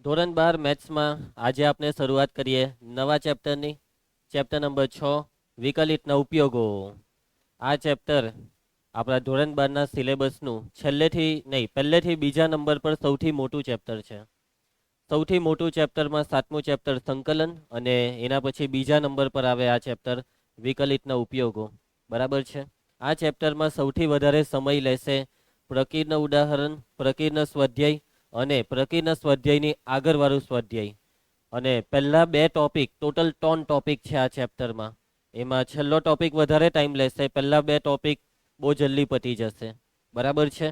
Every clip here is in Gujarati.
ધોરણ 12 મેથ્સમાં આજે આપણે શરૂઆત કરીએ નવા ચેપ્ટરની. ચેપ્ટર નંબર 6 વિકલિતના ઉપયોગો. આ ચેપ્ટર આપણા ધોરણ 12ના સિલેબસનું છેલ્લેથી નહીં પહેલેથી બીજા નંબર પર સૌથી મોટું ચેપ્ટર છે. સૌથી મોટું ચેપ્ટરમાં 7મું ચેપ્ટર સંકલન અને એના પછી બીજા નંબર પર આવે આ ચેપ્ટર વિકલિતના ઉપયોગો. બરાબર છે. આ ચેપ્ટરમાં સૌથી વધારે સમય લેશે પ્રકીર્ણ ઉદાહરણ, પ્રકીર્ણ સ્વાધ્યાય અને પ્રકીર્ણ સ્વાધ્યાયની આગળવાળું સ્વાધ્યાય. અને પહેલા બે ટોપિક, ટોટલ 3 ટોપિક છે આ ચેપ્ટરમાં. એમાં છેલ્લો ટોપિક વધારે ટાઈમ લેશે, પહેલા બે ટોપિક બહુ જલ્દી પતી જશે. બરાબર છે.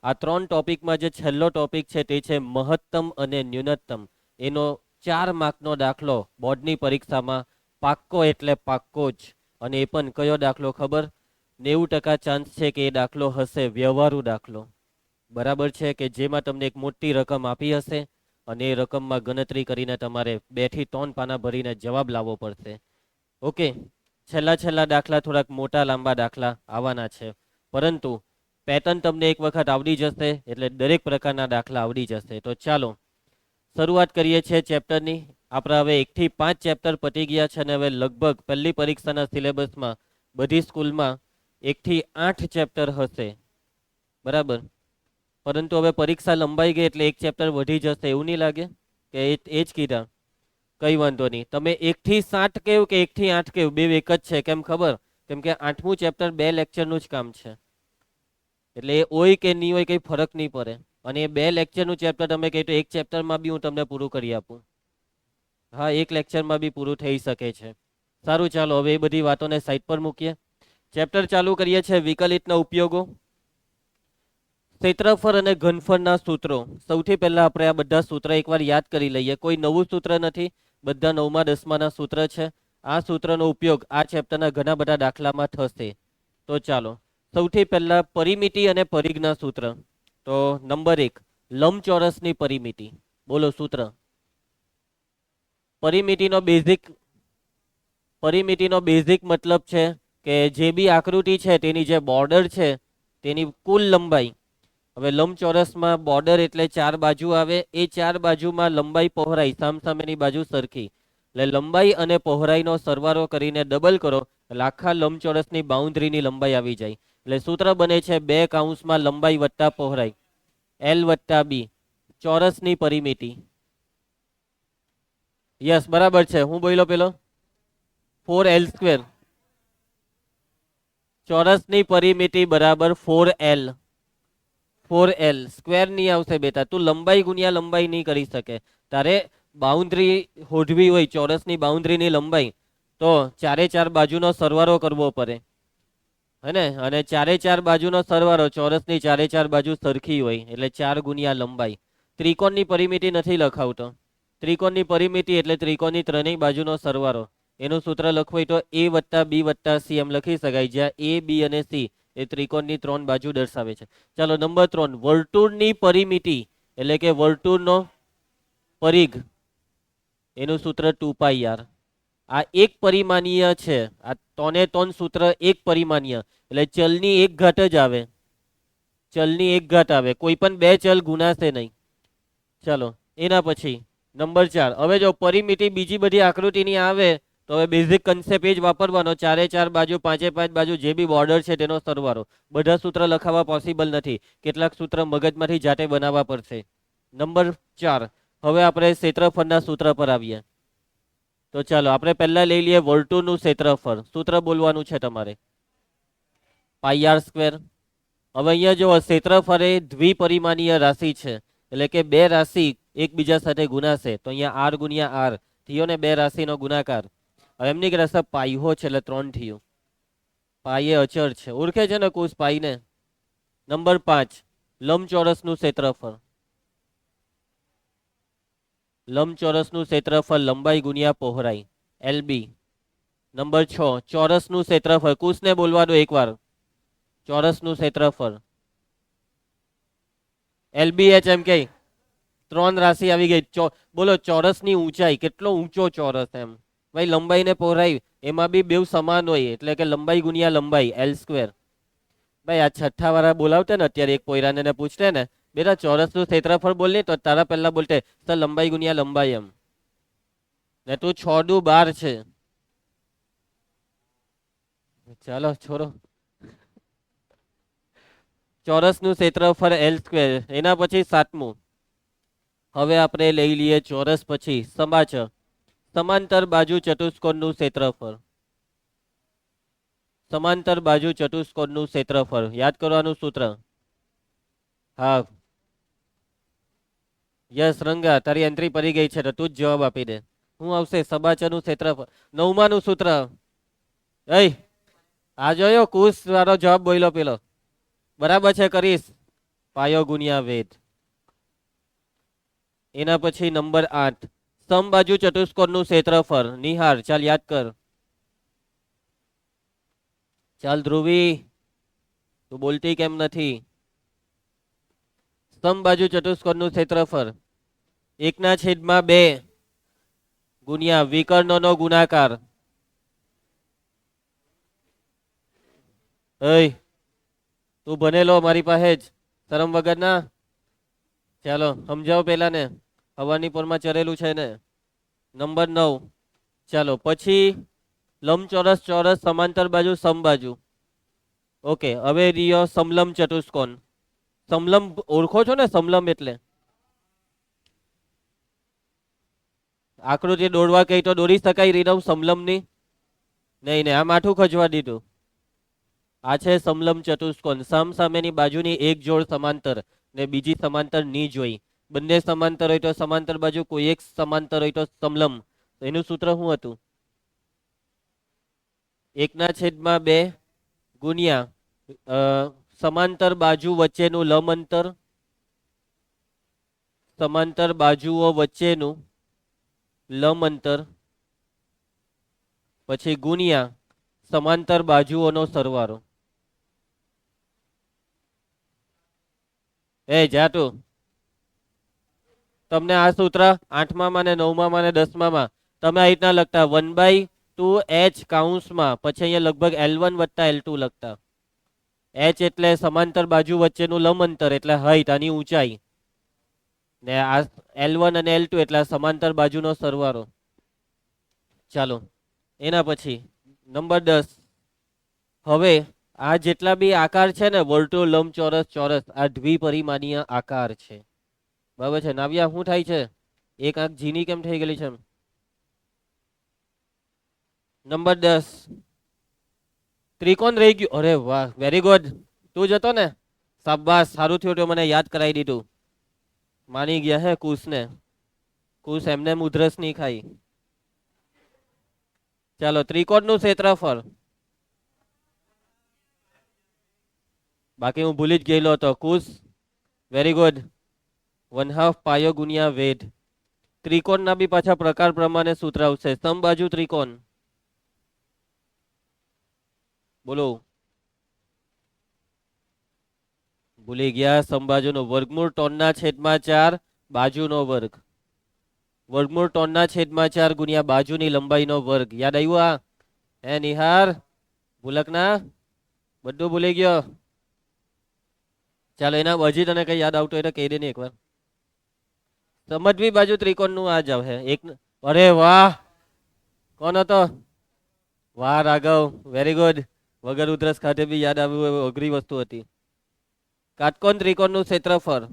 આ 3 ટોપિકમાં જે છેલ્લો ટોપિક છે તે છે મહત્તમ અને ન્યૂનતમ. એનો 4 માર્કનો દાખલો બોર્ડની પરીક્ષામાં પાક્કો એટલે પાક્કો જ. અને એ પણ કયો દાખલો ખબર? 90% ચાન્સ છે કે એ દાખલો હશે વ્યવહારુ દાખલો. બરાબર છે, કે જેમાં તમને એક મોટી રકમ આપી હશે અને એ રકમમાં ગણતરી કરીને તમારે 2 થી 3 પાના ભરીને જવાબ લાવવો પડશે. ઓકે. છેલ્લા દાખલા થોડાક મોટા લાંબા દાખલા આવવાના છે, પરંતુ પેટર્ન તમને એક વખત આવડી જશે એટલે દરેક પ્રકારના દાખલા આવડી જશે. તો ચાલો શરૂઆત કરીએ છીએ ચેપ્ટરની. આપણા હવે 1 થી 5 ચેપ્ટર પતી ગયા છે અને હવે લગભગ પહેલી પરીક્ષાના સિલેબસમાં બધી સ્કૂલમાં 1 થી 8 ચેપ્ટર હશે. બરાબર. પરંતુ હવે પરીક્ષા લંબાઈ ગઈ એટલે એક ચેપ્ટર વધી જશે, એવું નહીં લાગે? કે એ જ કીધા? કઈ વાંધો નહીં. તમે 1 થી 7 કેવું કે 1 થી 8 કેવું, બે એક જ છે. કેમ ખબર? કેમ કે 8મું ચેપ્ટર 2 લેક્ચરનું જ કામ છે. એટલે એ હોય કે નહીં હોય કંઈ ફરક નહીં પડે. અને એ 2 લેક્ચરનું ચેપ્ટર તમે કહે તો એક ચેપ્ટરમાં બી હું તમને પૂરું કરી આપું. હા, એક લેક્ચરમાં બી પૂરું થઈ શકે છે. સારું, ચાલો હવે એ બધી વાતોને સાઈડ પર મૂકીએ. ચેપ્ટર ચાલુ કરીએ છીએ વિકલિતના ઉપયોગો. ક્ષેત્રફળ અને ઘનફળના સૂત્રો. સૌથી પહેલા આપણે આ બધા સૂત્ર એકવાર યાદ કરી લઈએ. કોઈ નવું સૂત્ર નથી, બધા 9મા 10માના સૂત્ર છે. આ સૂત્રનો ઉપયોગ આ ચેપ્ટરના ઘણા બધા દાખલામાં થશે. તો ચાલો સૌથી પહેલા પરિમિતિ અને પરિઘના સૂત્ર. તો નંબર 1, લંબચોરસની પરિમિતિ. બોલો સૂત્ર. પરિમિતિનો બેઝિક મતલબ છે કે જે બી આકૃતિ છે તેની જે બોર્ડર છે તેની કુલ લંબાઈ. હવે લંબચોરસમાં બોર્ડર એટલે 4 બાજુ આવે. એ 4 બાજુમાં લંબાઈ પહોળાઈ સામસામેની બાજુ સરખી. એટલે લંબાઈ અને પહોળાઈનો સરવાળો કરીને ડબલ કરો એટલે આખા લંબચોરસની બાઉન્ડ્રીની લંબાઈ આવી જાય. એટલે સૂત્ર બને છે 2 કૌંસમાં લંબાઈ વત્તા પહોળાઈ L વત્તા B, ચોરસની પરિમિતિ. યસ, બરાબર છે. હું બોલ્યો પેલો 4L². ચોરસની પરિમિતિ બરાબર 4L. 4L સ્ક્વેર નહીં આવશે બેટા. તું લંબાઈ ગુણ્યા લંબાઈ નહીં કરી શકે. તારે બાઉન્ડ્રી હોધવી હોય, ચોરસની બાઉન્ડ્રીની લંબાઈ, તો 4 બાજુનો સરવાળો કરવો પડે, હે ને? અને 4 બાજુનો સરવાળો, ચોરસની 4 બાજુ સરખી હોય એટલે 4 ગુણ્યા લંબાઈ. ત્રિકોણની પરિમિતિ નથી લખાવતો. ત્રિકોણની પરિમિતિ એટલે ત્રિકોણની ત્રણેય બાજુનો સરવાળો. એનું સૂત્ર લખવું હોય તો A વત્તા B વત્તા C એમ લખી શકાય, જ્યાં A, B અને C એ ત્રિકોણની 3 બાજુ દર્શાવે છે. ચાલો નંબર 3, વર્તુળની પરિમિતિ એટલે કે વર્તુળનો પરિઘ. એનું સૂત્ર 2πr. આ એક પરિમાણીય છે. આ 3 સૂત્ર એક પરિમાણીય એટલે ચલની એક ઘાત જ આવે. ચલની એક ઘાત આવે, કોઈ પણ બે ચલ ગુણાશે નહીં. ચાલો એના પછી નંબર 4. હવે જો પરિમિતિ બીજી બધી આકૃતિની આવે તો હવે બેઝિક કન્સેપ્ટ એ જ વાપરવાનો. 4 બાજુ, 5 બાજુ જે બી બોર્ડર છે તેનો સરવાળો. બધા સૂત્ર લખાવવા પોસિબલ નથી, કેટલાક સૂત્ર મગજમાંથી જાતે બનાવવા પડશે. નંબર 4. હવે આપણે ક્ષેત્રફળના સૂત્ર પર આવીએ. તો ચાલો આપણે પહેલા લઈ લઈએ વર્તુળનું ક્ષેત્રફળ. સૂત્ર બોલવાનું છે તમારે πr². હવે અહીંયા જો ક્ષેત્રફળ એ દ્વિપરિમાણીય રાશિ છે, એટલે કે બે રાશિ એકબીજા સાથે ગુણાશે. તો અહીંયા r ગુણ્યા r થયો ને, બે રાશિનો ગુણાકાર. હવે એમની કે રસ પાઈહો છે એટલે 3 થયું. પાઈ એ અચળ છે, ઓળખે છે ને કુશ પાઈને. નંબર 5, લંબચોરસનું ક્ષેત્રફળ. લંબચોરસનું ક્ષેત્રફળ લંબાઈ ગુણ્યા પહોળાઈ LB. નંબર 6, ચોરસનું ક્ષેત્રફળ. કુશને બોલવાનું એકવાર. ચોરસનું ક્ષેત્રફળ LBH એમ કે 3 રાશિ આવી ગઈ. બોલો ચોરસની ઊંચાઈ, કેટલો ઊંચો ચોરસ એમ. ભાઈ લંબાઈ ને પહોળાઈ એમાં બી બેવ સમાન હોય એટલે કે લંબાઈ ગુણ્યા લંબાઈ L². ભાઈ આ છઠ્ઠા વાળા બોલાવતે ને અત્યારે એક પોયરાને પૂછતે ને, બેટા ચોરસનું ક્ષેત્રફળ બોલ ને તો તારા પહેલા બોલતે સર લંબાઈ ગુણ્યા લંબાઈ એમ. ને તું 6 દુ 12 છે. ચાલો છોરો. ચોરસનું ક્ષેત્રફળ L². એના પછી 7મું. હવે આપણે લઈ લઈએ ચોરસ પછી સમબાચર. સમાંતર બાજુ ચતુષ્કોણનું ક્ષેત્રફળ. સમાંતર બાજુ ચતુષ્કોણનું ક્ષેત્રફળ યાદ કરવાનું સૂત્ર. હા યસ રંગા, તારી એન્ટ્રી પડી ગઈ છે તો તું જ જવાબ આપી દે. શું આવશે? સબાચરનું ક્ષેત્રફળ. 9માનું સૂત્ર. એ આ જોયો કુશ વાળો જવાબ બોલ્યો પેલો. બરાબર છે, કરીશ. પાયો ગુણ્યા વેધ. એના પછી નંબર 8 સમબાજુ ચતુષ્કોણનું ક્ષેત્રફળ. નિહાર ચાલ યાદ કર. ચાલ ધ્રુવી, તું બોલતી કેમ નથી? સમબાજુ ચતુષ્કોણનું ક્ષેત્રફળ 1/2 ગુણ્યા વિકર્ણોનો ગુણાકાર. તું ભણેલો મારી પાસે જ શરમ વગરના. ચાલો સમજાવો પેલા ને, હવાની પોરમાં ચરેલું છે ને. નંબર 9 ચાલો પછી લંબચોરસ, ચોરસ, સમાંતર બાજુ, સમબાજુ. ઓકે હવે રહ્યો સમલંબ ચતુષ્કોણ. સમલંબ ઓળખો છો ને? સમલંબ એટલે આકૃતિ દોરવા કઈ તો દોરી શકાય રીનવ સમલંબની? નહીં ને, આ માઠું ખજવા દીધું. આ છે સમલંબ ચતુષ્કોણ. સામસામેની બાજુની એક જોડ સમાંતર ને બીજી સમાંતર ની જોઈ. બંને સમાંતર હોય તો સમાંતર બાજુ, કોઈ એક સમાંતર હોય તો સમલંબ. એનું સૂત્ર શું હતું? 1/2 ગુણ્યા સમાંતર બાજુ વચ્ચેનું લંબ અંતર. સમાંતર બાજુઓ વચ્ચેનું લંબ અંતર પછી ગુણ્યા સમાંતર બાજુઓનો સરવાળો. જાતું તમને આ સૂત્ર 8માં ને 9માં ને 10માં તમે આ રીતના લખતા 1/2h કૌંસમાં પછી અહીંયા લગભગ L1 વત્તા L2 લખતા. h એટલે સમાંતર બાજુ વચ્ચેનું લંબ અંતર એટલે હાઈટ, આની ઊંચાઈ. ને આ L1 અને L2 એટલે સમાંતર બાજુનો સરવાળો. ચાલો એના પછી નંબર 10. હવે આ જેટલા બી આકાર છે ને, વર્તુળ, લંબચોરસ, ચોરસ, આ દ્વિપરિમાણીય આકાર છે. બરાબર છે? નાવ્યા શું થાય છે? એક આંખ ઝીણી કેમ થઈ ગયેલી છે? નંબર 10 ત્રિકોણ રહી ગયું. અરે વાહ, વેરી ગુડ. તું જ હતો ને? શાબાશ, સારું થયું તો મને યાદ કરાવી દીધું. માની ગયા હે કુશને. કુશ એમને ઉધરસ નહીં ખાઈ. ચાલો ત્રિકોણનું ક્ષેત્રફળ. બાકી હું ભૂલી જ ગયેલો હતો. કુશ વેરી ગુડ. 1/2 પાયો ગુણ્યા વેધ. ત્રિકોણના બી પાછા પ્રકાર પ્રમાણે સૂત્ર આવશે. સમબાજુ ત્રિકોણ બોલો. ભૂલી ગયા. સમબાજુનો વર્ગમૂળ 3/4 બાજુનો વર્ગ. વર્ગમૂળ 3/4 ગુણ્યા બાજુની લંબાઈનો વર્ગ. યાદ આવ્યું? આ હે નિહાર? ભૂલકના બધું ભૂલી ગયો. ચાલો એના હજી તને કઈ યાદ આવતું હોય તો કહી દે ને એકવાર. સમજવી બાજુ ત્રિકોણનું આ જ આવે એક. અરે વાહ, કોણ હતો? વાહ રાઘવ, વેરી ગુડ. વગર ઉધરસ ખાતે બી યાદ આવ્યું, અઘરી વસ્તુ હતી. કાટકોણ ત્રિકોણનું ક્ષેત્રફળ.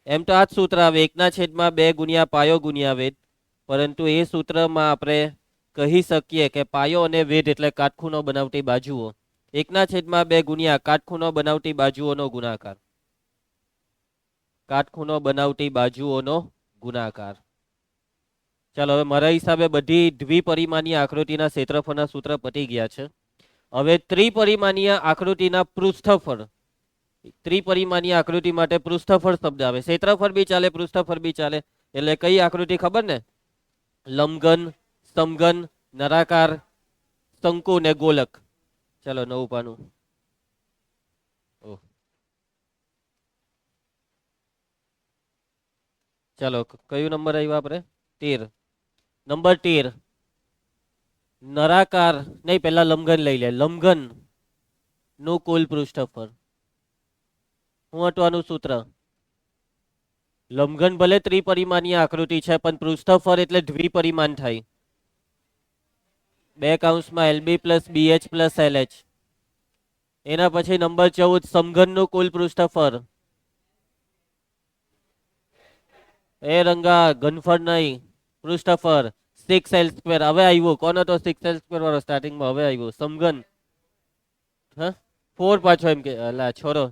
એમ તો આ જ સૂત્ર આવે 1/2 ગુણ્યા પાયો ગુણ્યા વેધ. પરંતુ એ સૂત્રમાં આપણે કહી શકીએ કે પાયો અને વેધ એટલે કાટખૂણો બનાવતી બાજુઓ. 1/2 ગુણ્યા કાટખૂણો બનાવતી બાજુઓનો ગુણાકાર. કાટખૂણો બનાવતી બાજુઓનો ગુણાકાર. ચાલો હવે મારા હિસાબે બધી દ્વિપરિમાણીય આકૃતિના ક્ષેત્રફળના સૂત્ર પતી ગયા છે. હવે ત્રિપરિમાણીય આકૃતિના પૃષ્ઠફળ. ત્રિપરિમાણીય આકૃતિ માટે પૃષ્ઠફળ શબ્દ આવે. ક્ષેત્રફળ બી ચાલે, પૃષ્ઠફળ બી ચાલે. એટલે કઈ આકૃતિ ખબર ને? લંબઘન, સમઘન, નળાકાર, શંકુ ને ગોલક. ચાલો 9 પાનું. ચાલો કયું નંબર આવ્યો આપણે? 13. નંબર 13 નળાકાર નહીં, પેલા લંબઘન લઈ લે. લંબઘન નું કુલ પૃષ્ઠફળ. શું હતું આનું સૂત્ર? લંબઘન ભલે ત્રિપરિમાણીય આકૃતિ છે પણ પૃષ્ઠફળ એટલે દ્વિપરિમાણ થાય. બે કૌંસમાં LB plus BH plus LH. એના પછી નંબર 14 સમઘનનું કુલ પૃષ્ઠફળ. એ રંગા ઘનફળ નહીં, પૃષ્ઠફળ 6L². હવે આવ્યું કોનો તો 6L² વાળો સ્ટાર્ટિંગમાં હવે આવ્યું સમઘન. હા 4 પાછો એમ કે અલા છોરો.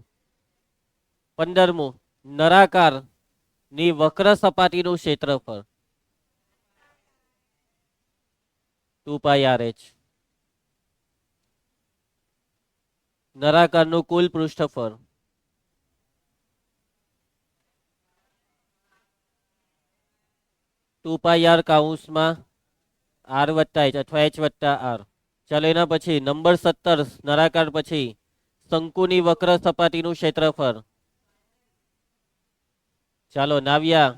15મું નળાકાર ની વક્ર સપાટીનું ક્ષેત્રફળ 2πRH. નળાકારનું કુલ પૃષ્ઠફળ 2πR કૌંસમાં R વત્તા H અથવા H વત્તા R. ચાલો એના પછી નંબર 17 નળાકાર પછી શંકુની વક્ર સપાટીનું ક્ષેત્રફળ. ચાલો નાવ્યા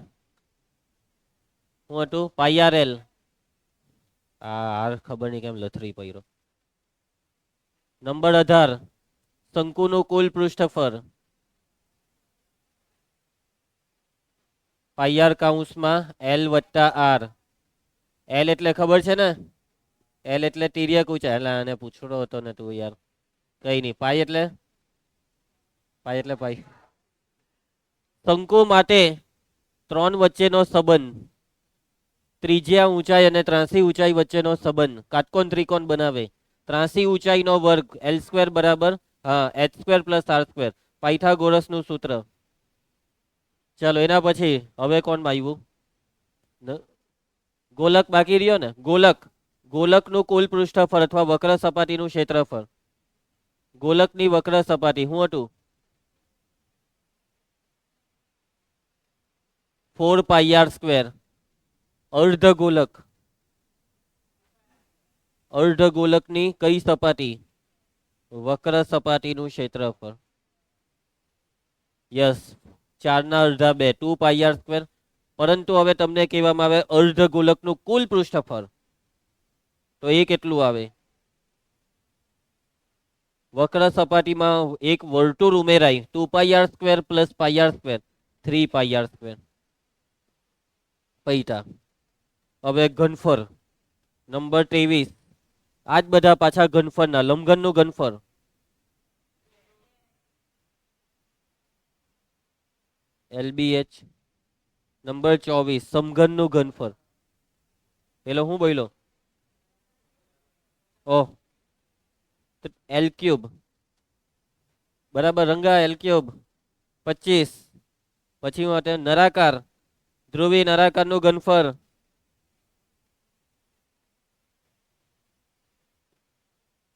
શું હતું? πRL. આ ખબર નહીં કેમ લથડી પડ્યો. નંબર 18 શંકુનું કુલ પૃષ્ઠફળ πR કૌંસમાં L વત્તા R. L એટલે ખબર છે ને? L એટલે તિર્યક ઊંચાઈ. એટલે આને પૂછડો હતો ને તું યાર. કઈ નહીં. પાઈ એટલે પાઈ. શંકુ માટે 3 વચ્ચેનો સંબંધ ત્રિજ્યા ઊંચાઈ અને ત્રાંસી ઊંચાઈ વચ્ચેનો સંબંધ કાટકોણ ત્રિકોણ બનાવે. ત્રાંસી ઊંચાઈનો વર્ગ L² બરાબર H² પ્લસ R². પાયથાગોરસનું સૂત્ર. ચાલો એના પછી હવે કોણ આવ્યું? ગોલક બાકી રહ્યો ને. ગોલકનું કુલ પૃષ્ઠફળ અથવા વક્ર સપાટીનું ક્ષેત્રફળ. ગોલકની વક્ર સપાટી શું હતું? 4πR². અર્ધગોલકની કઈ સપાટી? વક્ર સપાટીનું ક્ષેત્રફળ. Yes 4/2 2πR². પરંતુ હવે તમને કહેવામાં આવે અર્ધગોલકનું કુલ પૃષ્ઠફળ, તો એ કેટલું આવે? વક્ર સપાટીમાં એક વર્તુળ ઉમેરાય 2πR² પ્લસ πR², 3πR². પૈતા. હવે ઘનફળ નંબર 23. આજ બધા પાછા ઘનફળના. લંબઘનનું ઘનફળ LBH. નંબર 24 સમઘનનું ઘનફળ. પેલો હું બોલ્યો? L³ બરાબર રંગા L³ 25. પછી માટે નળાકાર ધ્રુવી નળાકારનું ઘનફળ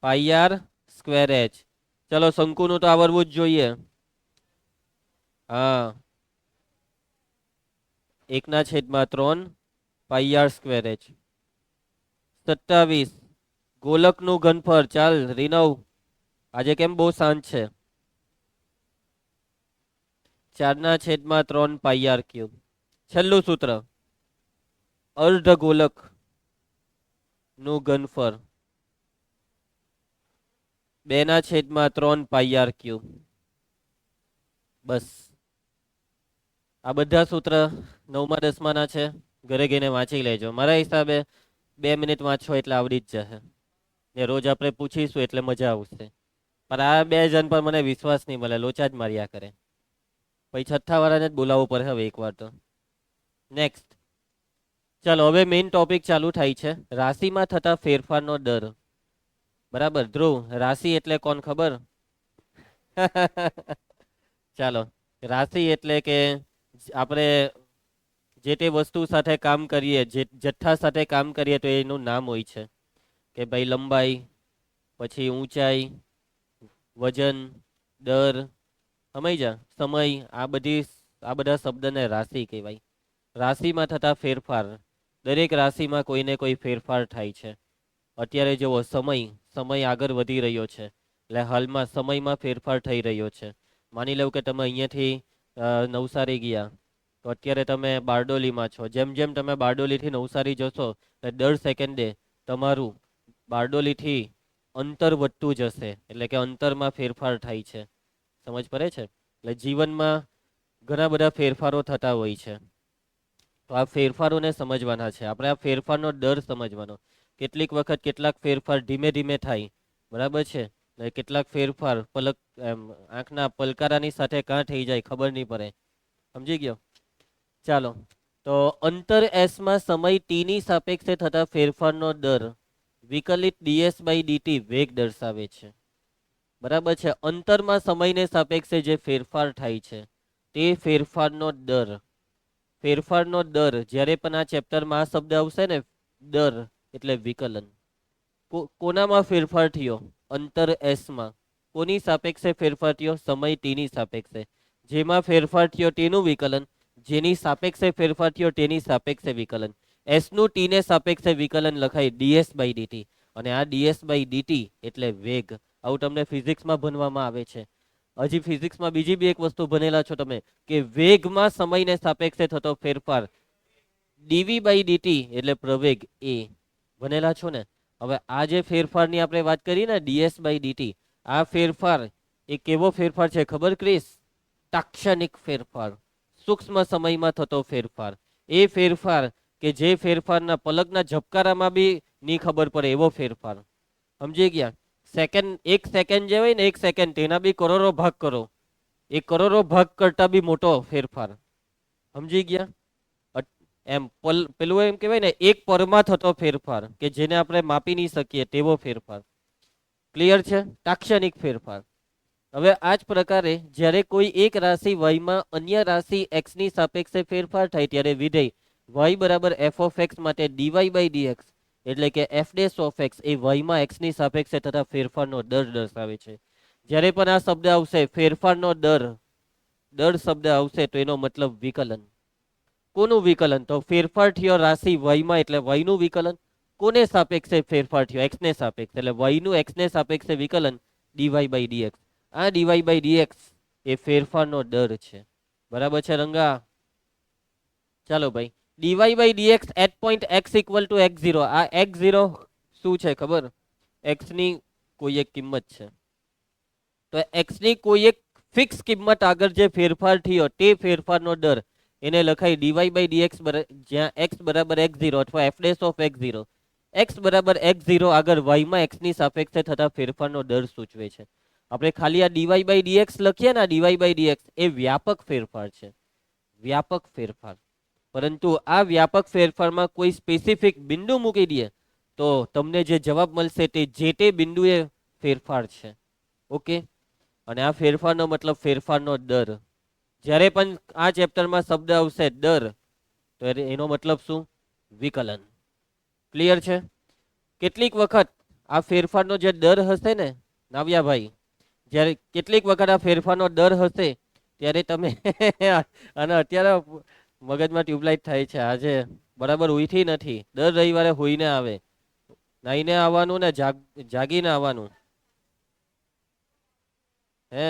πR²H. ચલો શંકુનું તો આવડવું જ જોઈએ. હા 1/3 πR²H. 27 ગોલકનું ઘનફળ. ચાલ રીનવ આજે કેમ બહુ શાંત છે? 4/3 πR³. છેલ્લું સૂત્ર અર્ધગોલક નું ઘનફળ 2/3 πR³. બસ આ બધા સૂત્ર 9મા 10માના છે. ઘરે ગઈને વાંચી લેજો. મારા હિસાબે 2 મિનિટ વાંચો એટલે આવડી જ જશે. ને રોજ આપણે પૂછીશું એટલે મજા આવશે. પણ આ 2 જણ પર મને વિશ્વાસ નહીં મળે, લોચા જ માર્યા કરે. પછી 6થા વાળાને જ બોલાવવું પડે હવે એકવાર તો. નેક્સ્ટ ચાલો હવે મેઇન ટોપિક ચાલુ થાય છે. રાશિમાં થતા ફેરફારનો દર. બરાબર ધ્રુવ, રાશિ એટલે કોણ ખબર? ચાલો રાશિ એટલે કે આપણે જે તે વસ્તુ સાથે કામ કરીએ, જે જથ્થા સાથે કામ કરીએ તો એનું નામ હોય છે કે ભાઈ લંબાઈ, પછી ઊંચાઈ, વજન, દર, સમજ્યા, સમય. આ બધા શબ્દને રાશિ કહેવાય. રાશિમાં થતા ફેરફાર. દરેક રાશિમાં કોઈને કોઈ ફેરફાર થાય છે. અત્યારે જેવો સમય આગળ વધી રહ્યો છે એટલે હાલમાં સમયમાં ફેરફાર થઈ રહ્યો છે. માની લો કે તમે અહીંયાથી નવસારી ગયા તો અત્યારે તમે બારડોલીમાં છો. જેમ જેમ તમે બારડોલીથી નવસારી જશો દર સેકન્ડે તમારું બારડોલીથી અંતર વધતું જશે. એટલે કે અંતરમાં ફેરફાર થાય છે. સમજ પડે છે? એટલે જીવનમાં ઘણા બધા ફેરફારો થતા હોય છે. તો આ ફેરફારોને સમજવાના છે આપણે. આ ફેરફારનો દર સમજવાનો. કેટલીક વખત કેટલાક ફેરફાર ધીમે ધીમે થાય, બરાબર છે, ને કેટલાક ફેરફાર આંખના પલકારાની સાથે કાં થઈ જાય ખબર નહીં પડે. સમજી ગયો? ચાલો, તો અંતર એસમાં સમય ટીની સાપેક્ષે થતા ફેરફારનો દર વિકલિત ડીએસ બાય ડીટી વેગ દર્શાવે છે. બરાબર છે. અંતરમાં સમયને સાપેક્ષે જે ફેરફાર થાય છે તે ફેરફારનો દર. ફેરફારનો દર જ્યારે પણ આ ચેપ્ટરમાં આ શબ્દ આવશે ને, દર એટલે વિકલન. કોનામાં ફેરફાર થયો? અંતર એસમાં. કોની સાપેક્ષે ફેરફાર થયો? સમય ટીની સાપેક્ષે. જેમાં ફેરફાર થયો તેનું વિકલન, જેની સાપેક્ષે ફેરફાર થયો તેની સાપેક્ષે વિકલન. એસનું ટીને સાપેક્ષે વિકલન લખાય ડીએસ બાય ડીટી, અને આ ડીએસ બાય ડીટી એટલે વેગ. આવું તમને ફિઝિક્સમાં ભણવામાં આવે છે. હજી ફિઝિક્સમાં બીજી બી એક વસ્તુ ભણેલા છો તમે, કે વેગમાં સમયને સાપેક્ષે થતો ફેરફાર ડીવી બાય ડીટી એટલે પ્રવેગ એ. ભણેલા છો ને? હવે આ જે ફેરફારની આપણે વાત કરી ને, ડીએસ બાય ડીટી, આ ફેરફાર એ કેવો ફેરફાર છે ખબર ક્રિસ? તાક્ષણિક ફેરફાર, સૂક્ષ્મ સમયમાં થતો ફેરફાર. એ ફેરફાર કે જે ફેરફારના પલકના ઝબકારામાં બી નહીં ખબર પડે એવો ફેરફાર. સમજી ગયા? સેકન્ડ, એક સેકન્ડ જે હોય ને, એક સેકન્ડ તેના બી કરોડો ભાગ કરો, એ કરોડો ભાગ કરતા બી મોટો ફેરફાર. સમજી ગયા? પેલું એમ કહેવાય ને, એક પરમાં થતો ફેરફાર કે જેને આપણે માપી નહીં શકીએ તેવો ફેરફાર. ક્લિયર છે? તાક્ષણિક ફેરફાર. હવે આ જ પ્રકારે જ્યારે કોઈ એક રાશિ વાયમાં અન્ય રાશિ એક્સની સાપેક્ષે ફેરફાર થાય ત્યારે વિધેય વાય બરાબર એફ ઓફ એક્સ માટે ડીવાય બાય ડીએક્સ એટલે કે એફ ડેશ ઓફ એક્સ એ વાયમાં એક્સની સાપેક્ષે થતા ફેરફારનો દર દર્શાવે છે. જ્યારે પણ આ શબ્દ આવશે ફેરફારનો દર, દર શબ્દ આવશે તો એનો મતલબ વિકલન. કોનું વિકલન? તો ફેરફાર થયો રાશિ વાયમાં એટલે વાયનું વિકલન. કોને સાપેક્ષે ફેરફાર થયો? એક્સને સાપેક્ષે, એટલે વાયનું એક્સને સાપેક્ષે વિકલન ડીવાય બાય ડીએક્સ. આ ડીવાય બાય ડીએક્સ એ ફેરફારનો દર છે. બરાબર છે રંગા? ચાલો ભાઈ, dy by dx at point x equal to x zero. આ એક્સ ઝીરો શું છે ખબર? એક્સની કોઈ એક કિંમત છે. તો એક્સની કોઈ એક ફિક્સ કિંમત આગળ જે ફેરફાર થયો તે ફેરફારનો દર એને લખાય ડીવાય બાય ડીએક્સ, જ્યાં એક્સ બરાબર એક્સ ઝીરો અથવા F dash of x zero. X બરાબર એક્સ ઝીરો આગળ વાયમાં એક્સની સાપેક્ષે થતા ફેરફારનો દર સૂચવે છે. આપણે ખાલી આ ડીવાય બાય ડીએક્સ લખીએ ને, ડીવાય બાય ડીએક્સ એ વ્યાપક ફેરફાર છે, વ્યાપક ફેરફાર. પરંતુ આ વ્યાપક ફેરફારમાં કોઈ સ્પેસિફિક બિંદુ મૂકી દઈએ તો તમને જે જવાબ મળશે તે જે તે બિંદુએ ફેરફાર છે. ઓકે? અને આ ફેરફારનો મતલબ ફેરફારનો દર. જ્યારે પણ આ ચેપ્ટરમાં શબ્દ આવશે દર, તો એનો મતલબ શું? વિકલન. ક્લિયર છે? કેટલીક વખત આ ફેરફારનો જે દર હશે ને નાવ્યાભાઈ, જ્યારે કેટલીક વખત આ ફેરફારનો દર હશે ત્યારે તમે અને અત્યારે મગજમાં ટ્યુબલાઇટ થાય છે, આજે બરાબર ઉઠી નથી. દર રવિવારે હોઈને આવે, નાઈને આવવાનું ને જાગીને આવવાનું. હે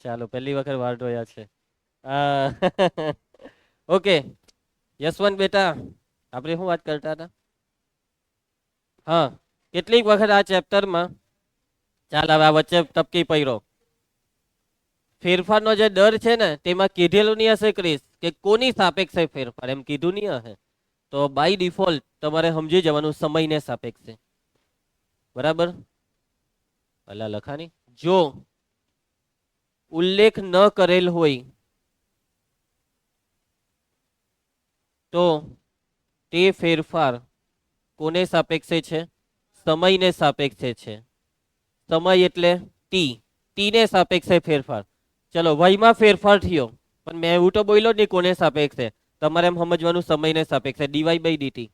ચાલો, પહેલી વખત વાર જોયા છે. ઓકે યશવંત બેટા, આપણે શું વાત કરતા હતા? હા, કેટલીક વખત આ ચેપ્ટરમાં, ચાલ હવે આ વચ્ચે ટપકી પડ્યો, ફેરફારનો જે દર છે ને તેમાં કીધેલું નહીં હશે ક્રિસ કે કોની સાપેક્ષે ફેરફાર, એમ કીધું નહીં હશે. તો બાય ડિફોલ્ટ તમારે સમજી જવાનું સમયને સાપેક્ષે. બરાબર? અલા લખાની, જો ઉલ્લેખ ન કરેલ હોય તો તે ફેરફાર કોને સાપેક્ષે છે? સમયને સાપેક્ષે છે. સમય એટલે ટી, ટીને સાપેક્ષે ફેરફાર. ચલો, વયમાં ફેરફાર થયો, પણ મેં એવું તો બોલ્યો જ નહીં કોને સાપેક્ષે. તમારે એમ સમજવાનું સમયને સાપેક્ષે, ડીવાય બાય ડીટી.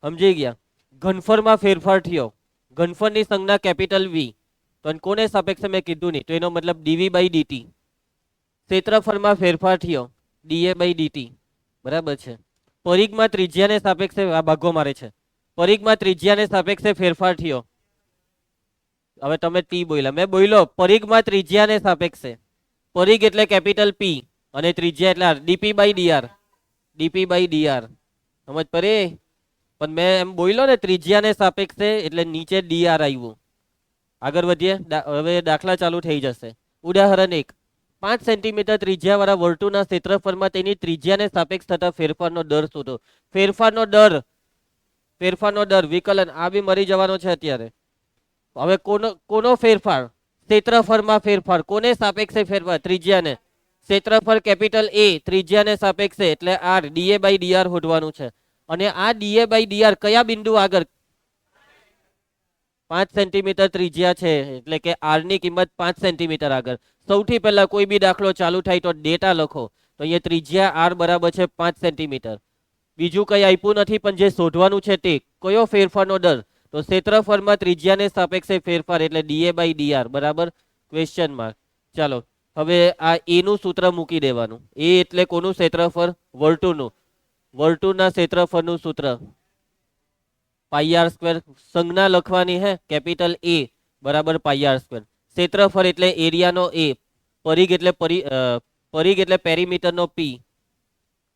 સમજી ગયા? ઘનફળમાં ફેરફાર થયો, ઘનફળની સંજ્ઞા કેપિટલ વી, તો કોને સાપેક્ષે મેં કીધું નહીં, તો એનો મતલબ ડીવી બાય ડીટી. ક્ષેત્રફળમાં ફેરફાર થયો, ડીએ બાય ડીટી. બરાબર છે? પરિઘમાં ત્રિજ્યાને સાપેક્ષે, આ ભાગો મારે છે, પરિઘમાં ત્રિજ્યાને સાપેક્ષે ફેરફાર થયો. હવે તમે ટી બોલ્યા, મેં બોલ્યો પરિઘમાં ત્રિજ્યાને સાપેક્ષે. પરિઘ એટલે કેપિટલ પી અને ત્રિજ્યા એટલે r, dp by dr, dp by dr. સમજ પડે? પણ મેં એમ બોલ્યો ને ત્રિજ્યાને સાપેક્ષે એટલે નીચે ડીઆર આવ્યું. આગળ વધીએ, હવે દાખલા ચાલુ થઈ જશે. ઉદાહરણ 1, 5 સેન્ટીમીટર ત્રિજ્યાવાળા વર્તુળના ક્ષેત્રફળમાં તેની ત્રિજ્યાને સાપેક્ષ થતા ફેરફારનો દર શોધો. ફેરફારનો દર વિકલન આ બી મરી જવાનો છે અત્યારે. હવે કોનો ફેરફાર? ક્ષેત્રફળમાં ફેરફાર. કોને સાપેક્ષે ફેરફાર? ત્રિજ્યાને. ક્ષેત્રફળ કેપિટલ એ, ત્રિજ્યાને સાપેક્ષે એટલે આર, ડીએ બાય ડીઆર શોધવાનું છે. અને આ ડીએ બાય ડીઆર કયા બિંદુ આગળ? 5 સેન્ટીમીટર ત્રિજ્યા છે એટલે કે આર ની કિંમત 5 સેન્ટીમીટર આગળ. સૌથી પહેલા કોઈ બી દાખલો ચાલુ થાય તો ડેટા લખો. તો અહીંયા ત્રિજ્યા આર બરાબર છે 5 સેન્ટીમીટર. બીજું કઈ આપ્યું નથી, પણ જે શોધવાનું છે તે કયો ફેરફારનો દર? તો ક્ષેત્રફળમાં ત્રિજ્યાને સાપેક્ષે ફેરફાર એટલે ડીએ બાય ડીઆર બરાબર ક્વેશ્ચન માર્ક. ચાલો હવે આ એ નું સૂત્ર મૂકી દેવાનું. એ એટલે કોનું ક્ષેત્રફળ? વર્તુળનું. વર્તુળના ક્ષેત્રફળનું સૂત્ર પાઈ આર સ્ક્વેર. સંજ્ઞા લખવાની હે કેપિટલ એ બરાબર પાઈ આર સ્ક્વેર. ક્ષેત્રફળ એટલે એરિયાનો એ, પરિઘ એટલે પેરીમીટરનો પી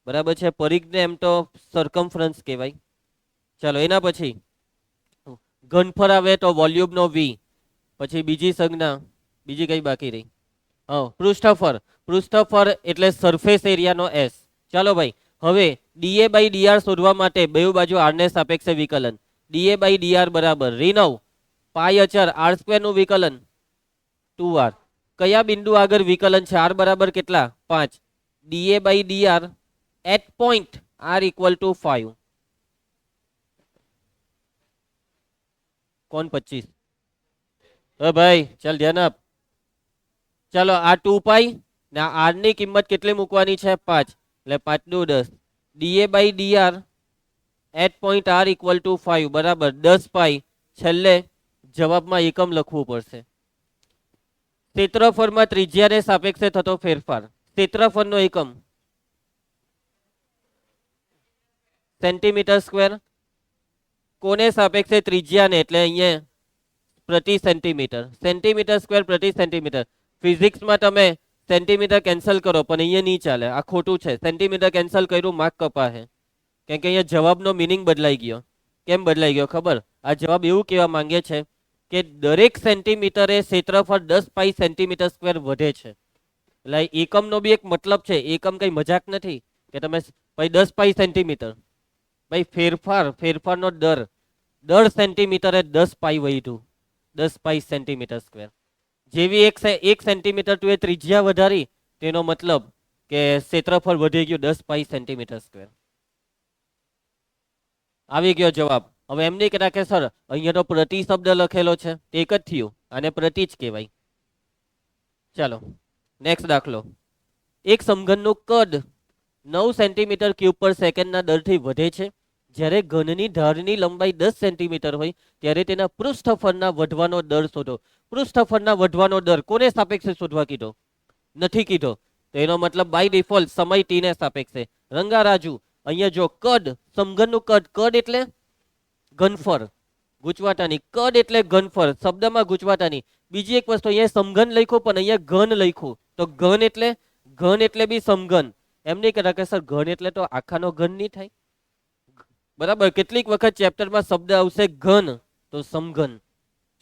બરાબર છે. પરિઘને એમ તો સરકમફરન્સ કહેવાય. ચાલો એના પછી ઘનફળ આવે તો વોલ્યુમનો વી. પછી બીજી સંજ્ઞા, બીજી કઈ બાકી રહી? પૃષ્ઠફળ એટલે સરફેસ એરિયાનો એસ. ચાલો ભાઈ હવે ડીએ બાય ડીઆર શોધવા માટે બે બાજુ આર ને સાપેક્ષે વિકલન. ડીએ બાય ડીઆર બરાબર રીનવ પાઈ અચર આર સ્ક્વેર નું વિકલન 2r. કયા બિંદુ આગળ વિકલન છે? આર બરાબર કેટલા? 5. Da by dr at point r equal to 5. કોણ 25? ભાઈ ચાલ ધ્યાન આપ. ચાલો આ 2 પાઈ ને આર ની કિંમત કેટલી મૂકવાની છે? 5. એટલે 5 દુ 10. Da by dr at point r equal to 5 બરાબર 10 પાઈ. છેલ્લે જવાબમાં એકમ લખવું પડશે. ક્ષેત્રફળમાં ત્રિજ્યાને સાપેક્ષે થતો ફેરફાર. ક્ષેત્રફળનો એકમ સેન્ટીમીટર સ્ક્વેર. કોને સાપેક્ષે? ત્રિજ્યાને એટલે અહીંયા પ્રતિ સેન્ટીમીટર. સેન્ટીમીટર સ્ક્વેર પ્રતિ સેન્ટીમીટર. ફિઝિક્સમાં તમે સેન્ટીમીટર કેન્સલ કરો પણ અહીંયા નહીં ચાલે, આ ખોટું છે. સેન્ટીમીટર કેન્સલ કર્યું માર્ક કપાશે, કેમ કે અહીંયા જવાબનો મિનિંગ બદલાઈ ગયો. કેમ બદલાઈ ગયો ખબર? આ જવાબ એવું કહેવા માંગે છે કે દરેક સેન્ટીમીટરે ક્ષેત્રફળ 10 પાઈ સેન્ટીમીટર સ્ક્વેર વધે છે. એટલે એકમનો બી એક મતલબ છે. એકમ કઈ મજાક નથી કે તમે ભાઈ 10 પાઈ સેન્ટીમીટર. ભાઈ ફેરફારનો દર સેન્ટીમીટરે 10 પાઈ વધ્યું. 10 પાઈ સેન્ટીમીટર સ્ક્વેર. જેવી એક સેન્ટીમીટર તું એ ત્રિજ્યા વધારી તેનો મતલબ કે ક્ષેત્રફળ વધી ગયું 10 પાઈ સેન્ટીમીટર સ્ક્વેર. આવી ગયો જવાબ. હવે એમ નહીં કહેતા કે સર અહીંયા તો પ્રતિ શબ્દ લખેલો છે, તે એક જ થયું, આને પ્રતિ જ કહેવાય. ચાલો નેક્સ્ટ દાખલો. એક સમઘનનું કદ 9 સેન્ટીમીટર ક્યુબ પર સેકન્ડના દરથી વધે છે. જ્યારે ઘનની ધારની લંબાઈ 10 સેન્ટીમીટર હોય ત્યારે તેના પૃષ્ઠફળના વધવાનો દર શોધો. પૃષ્ઠફળના વધવાનો દર કોને સાપેક્ષે શોધવા કીધો? નથી કીધો. તો એનો મતલબ બાય ડિફોલ્ટ સમય ટી ને સાપેક્ષે. રંગારાજુ અહીંયા જો કદ, સમઘનનું કદ એટલે ઘનફળ, ગુચવાટાની. કદ એટલે ઘનફળ, શબ્દમાં ગુચવાટાની. બીજી એક વસ્તુ અહીંયા સમઘન લખ્યું પણ અહીંયા ઘન લખ્યું. તો ઘન એટલે બી સમઘન. એમ નહીં કહેતા કે સર ઘન એટલે તો આખાનો ઘન નહીં થાય. બરાબર, કેટલીક વખત ચેપ્ટરમાં શબ્દ આવશે ઘન તો સમઘન.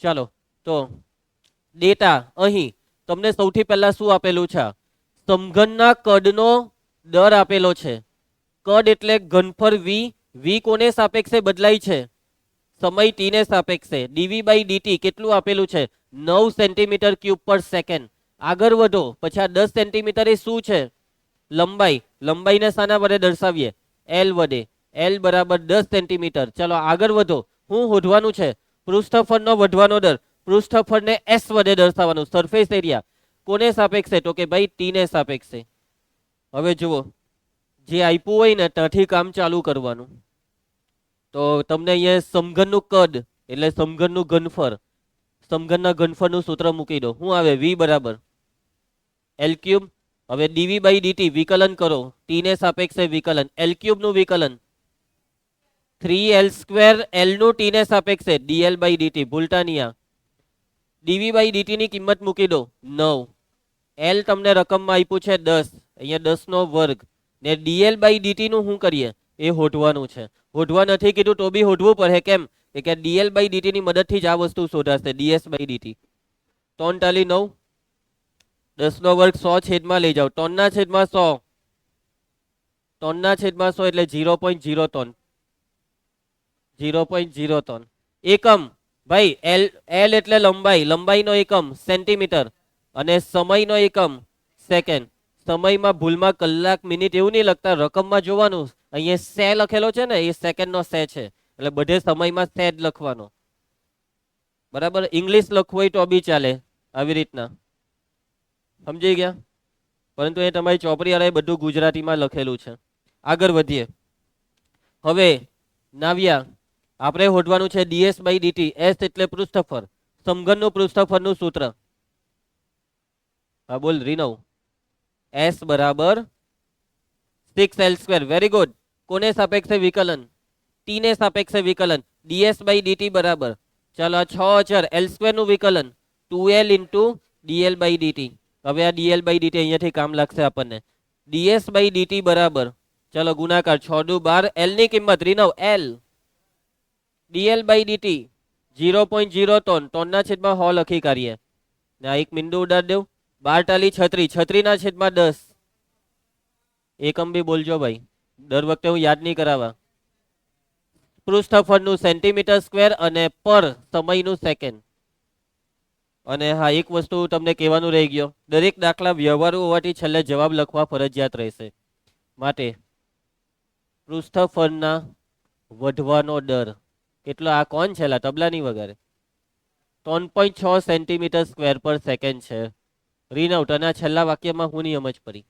ચાલો તો ડેટા અહીં તમને સૌથી પહેલા શું આપેલું છે? સમઘનના કદનો દર આપેલો છે. કદ એટલે ઘનફળ વી કોને સાપેક્ષે બદલાય છે? સમય ટી ને સાપેક્ષે. ડીવી બાય ડીટી કેટલું આપેલું છે? 9 સેન્ટીમીટર ક્યુબ પર સેકન્ડ. આગળ વધો પછી આ 10 સેન્ટીમીટર એ શું છે? લંબાઈને શાના વડે દર્શાવીએ? એલ વડે. એલ બરાબર 10 સેન્ટીમીટર. ચલો આગળ વધો. શું શોધવાનું છે? પૃષ્ઠફળનો વધવાનો દર. પૃષ્ઠફળને એસ વડે દર્શાવવાનું. સરફેસ એરિયા કોને સાપેક્ષે? તો કે ભાઈ ટી ને સાપેક્ષે. હવે જુઓ, જે આપ્યું હોય ને ત્યાંથી કામ ચાલુ કરવાનું. તો તમને અહીંયા સમઘનનું કદ એટલે સમઘનનું ઘનફળ, સમઘનના ઘનફળનું સૂત્ર મૂકી દો. શું આવે? વી બરાબર એલ ક્યુબ. હવે ડીવી બાય ડીટી વિકલન કરો. ટી ને સાપેક્ષે વિકલન. એલ ક્યુબ નું વિકલન 3l સ્ક્વેર. એલ નું ટી ને સાપેક્ષે ડીએલ બાય ડીટી. ભૂલતા નહીં. આ ડીવી બાય ડીટી ની કિંમત મૂકી દો 9. એલ તમને રકમમાં આપ્યું છે 10, અહીંયા 10 નો વર્ગ. ને ડીએલ બાય ડીટી નું શું કરીએ? એ હોધવાનું છે. હોધવા નથી કીધું તો બી હોધવું પડે. કેમ કે ડીએલ બાય ડીટી ની મદદથી જ આ વસ્તુ શોધાશે. ડીએસ બાય ડીટી 3 × 9 10 નો વર્ગ 100 છેદમાં લઈ જાઓ. 3 ના છેદમાં 100. 3 ના છેદમાં 100 એટલે 0.03. 0.03 એકમ. ભાઈ એલ એલ એટલે લંબાઈ, લંબાઈનો એકમ સેન્ટીમીટર અને સમયનો એકમ સેકન્ડ. સમયમાં ભૂલમાં કલાક મિનિટ એવું નહીં લખતા, રકમમાં જોવાનું. અહીંયા સે લખેલો છે ને, એ સેકન્ડનો સે છે, એટલે બધે સમયમાં સે જ લખવાનો. બરાબર. ઇંગ્લિશ લખવું હોય તો બી ચાલે આવી રીતના, સમજી ગયા. પરંતુ એ તમારી ચોપડી વાળાએ બધું ગુજરાતીમાં લખેલું છે. આગળ વધીએ. હવે નાવ્યા આપણે શોધવાનું છે ડીએસ બાય ડીટી. એસ એટલે પૃષ્ઠફળ, સમઘનનું પૃષ્ઠફળનું સૂત્ર. હા બોલ રીનવ. એસ બરાબર 6l². Very good. કોને સાપેક્ષે વિકલન? ટી ને સાપેક્ષે વિકલન. ડીએસ બાય ડીટી બરાબર, ચાલો આ 6 અચર l² નું વિકલન 2l into DL by DT. હવે આ ડીએલ બાય ડીટી અહીંયાથી કામ લાગશે આપણને. ડીએસ બાય ડીટી બરાબર, ચાલો ગુણાકાર 6 દુ 12. એલ ની કિંમત રીનવ એલ. Dl by dt 0.03. 3 ના છેદમાં 100 લખી કાઢીએ. ને એક મીંડું ઉડાડ દેવ. 12 ટાલી 36. 36 ના છેદમાં 10. એકમ બી બોલજો ભાઈ, દર વખતે હું યાદ નહીં કરાવવા. પૃષ્ઠફળનું સેન્ટીમીટર સ્ક્વેર અને પર સમયનું સેકન્ડ. અને હા એક વસ્તુ તમને કહેવાનું રહી ગયો, દરેક દાખલા વ્યવહારુ હોવાથી છેલ્લે જવાબ લખવા ફરજિયાત રહેશે. માટે પૃષ્ઠફળના વધવાનો દર કેટલો? આ કોણ છે તબલાની વગર? 3.6 સેન્ટીમીટર સ્ક્વેર પર સેકન્ડ છે. રીનઆઉટ. અને આ છેલ્લા વાક્યમાં હું નહીં સમજ પડી.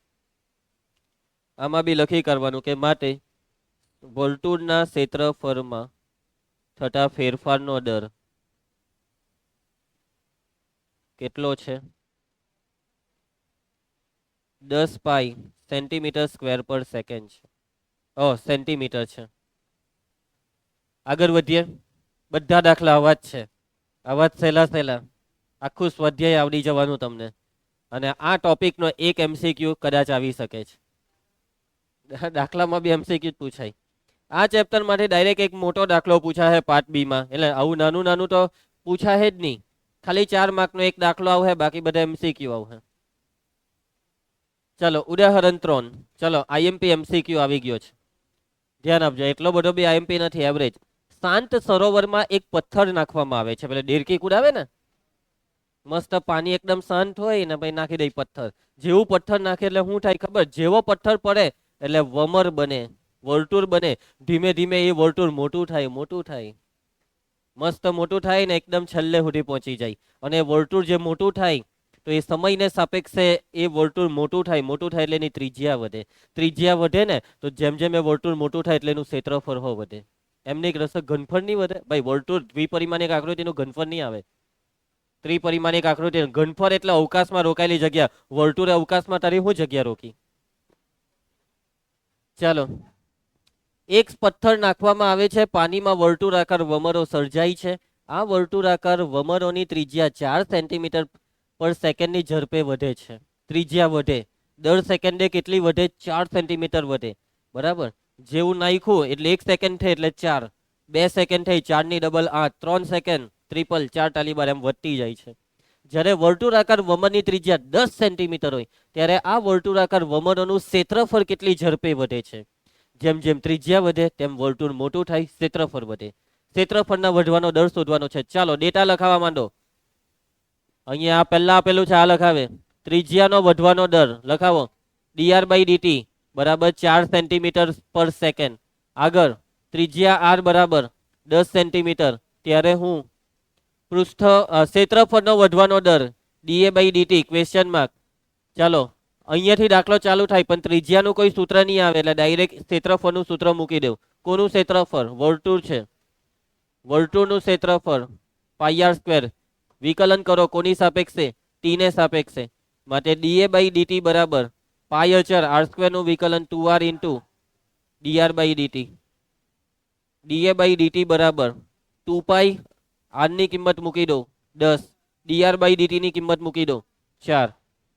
આમાં બી લખી કરવાનું કે માટે વર્તુળના ક્ષેત્રફળમાં થતા ફેરફારનો દર કેટલો છે? 10 પાઈ સેન્ટીમીટર સ્ક્વેર પર સેકન્ડ છે. સેન્ટીમીટર છે. આગળ વધીએ. બધા દાખલા આવા જ છે, આવા જ સહેલા. આખું સ્વાધ્યાય આવડી જવાનું તમને. અને આ ટોપિકનો એક એમસીક્યુ કદાચ આવી શકે છે. દાખલામાં બી એમસીક્યુ પૂછાય. આ ચેપ્ટર માટે ડાયરેક્ટ એક મોટો દાખલો પૂછાશે પાર્ટ બી માં. એટલે આવું નાનું નાનું તો પૂછાશે જ નહીં. ખાલી 4 માર્કનો એક દાખલો આવશે, બાકી બધા એમસીક્યુ આવશે. ચલો ઉદાહરણ 3. ચલો આઈએમપી એમસીક્યુ આવી ગયો છે, ધ્યાન આપજો. એટલો બધો બી આઈએમપી નથી, એવરેજ. શાંત સરોવરમાં એક પથ્થર નાખવામાં આવે છે. પેલે ડેરકી કુડાવે ને, મસ્ત પાણી એકદમ શાંત હોય ને પછી નાખી દે પથ્થર. જેવું પથ્થર નાખે એટલે શું થાય ખબર? જેવો પથ્થર પડે એટલે વમર બને, વર્તુળ બને. ધીમે ધીમે એ વર્તુળ મોટું થાય, મસ્ત મોટું થાય ને એકદમ છેલ્લે સુધી પહોંચી જાય. અને વર્તુળ જે મોટું થાય તો એ સમયને સાપેક્ષે એ વર્તુળ મોટું થાય એટલે એની ત્રિજ્યા વધે. ત્રિજ્યા વધે ને તો જેમ જેમ એ વર્તુળ મોટું થાય એટલે એનું ક્ષેત્રફળ વધે. એમને એક રસ ઘનફળ નહીં વધે ભાઈ. વર્તુળ દ્વિપરિમાણિક આકૃતિનું ઘનફળ નહીં આવે. ત્રિપરિમાણિક આકૃતિ ઘનફળ એટલે અવકાશમાં રોકાયેલી જગ્યા. વર્તુળ અવકાશમાં તારી શું જગ્યા રોકી? ચાલો, એક પથ્થર નાખવામાં આવે છે પાણીમાં, વર્તુળાકાર વમરો સર્જાય છે. આ વર્તુળાકાર વમરોની ત્રિજ્યા 4 સેન્ટીમીટર પર સેકન્ડની ઝડપે વધે છે. ત્રિજ્યા વધે દર સેકન્ડે કેટલી વધે? 4 સેન્ટીમીટર વધે. બરાબર. જેવું નાખ્યું એટલે 1 સેકન્ડ થઈ એટલે 4, 2 સેકન્ડ થઈ 4 ની ડબલ 8, 3 સેકન્ડ ટ્રિપલ 4 ટાલી બાર, એમ વધતી જાય છે. જ્યારે વર્તુળાકાર વમરની ત્રિજ્યા 10 સેન્ટીમીટર હોય ત્યારે આ વર્તુળાકાર વમરોનું ક્ષેત્રફળ કેટલી ઝડપે વધે છે? જેમ જેમ ત્રિજ્યા વધે તેમ વર્તુળ મોટું થાય, ક્ષેત્રફળ વધે. ક્ષેત્રફળના વધવાનો દર શોધવાનો છે. ચાલો ડેટા લખાવા માંડો. અહીંયા આ પહેલા આપેલું છે, આ લખાવે. ત્રિજ્યાનો વધવાનો દર લખાવો. dr બાય dt બરાબર 4 સેન્ટીમીટર પર સેકન્ડ. આગળ ત્રિજ્યા r બરાબર 10 સેન્ટીમીટર, ત્યારે હું ક્ષેત્રફળનો વધવાનો દર da by dt question mark. ચાલો અહીંયાથી દાખલો ચાલુ થાય પણ ત્રિજ્યાનું કોઈ સૂત્ર નહીં આવે એટલે ડાયરેક્ટ ક્ષેત્રફળનું સૂત્ર મૂકી દેવું. કોનું ક્ષેત્રફળ? વર્તુળ છે, વર્તુળનું ક્ષેત્રફળ πr². વિકલન કરો કોની સાપેક્ષે? ટી ને સાપેક્ષે. માટે da બાય dt બરાબર પાઈ અચર r² નું વિકલન 2r into dr by dt. da by dt બરાબર 2 પાઈ, r ની કિંમત મૂકી દો 10, dr બાય dt ની કિંમત મૂકી દો 4,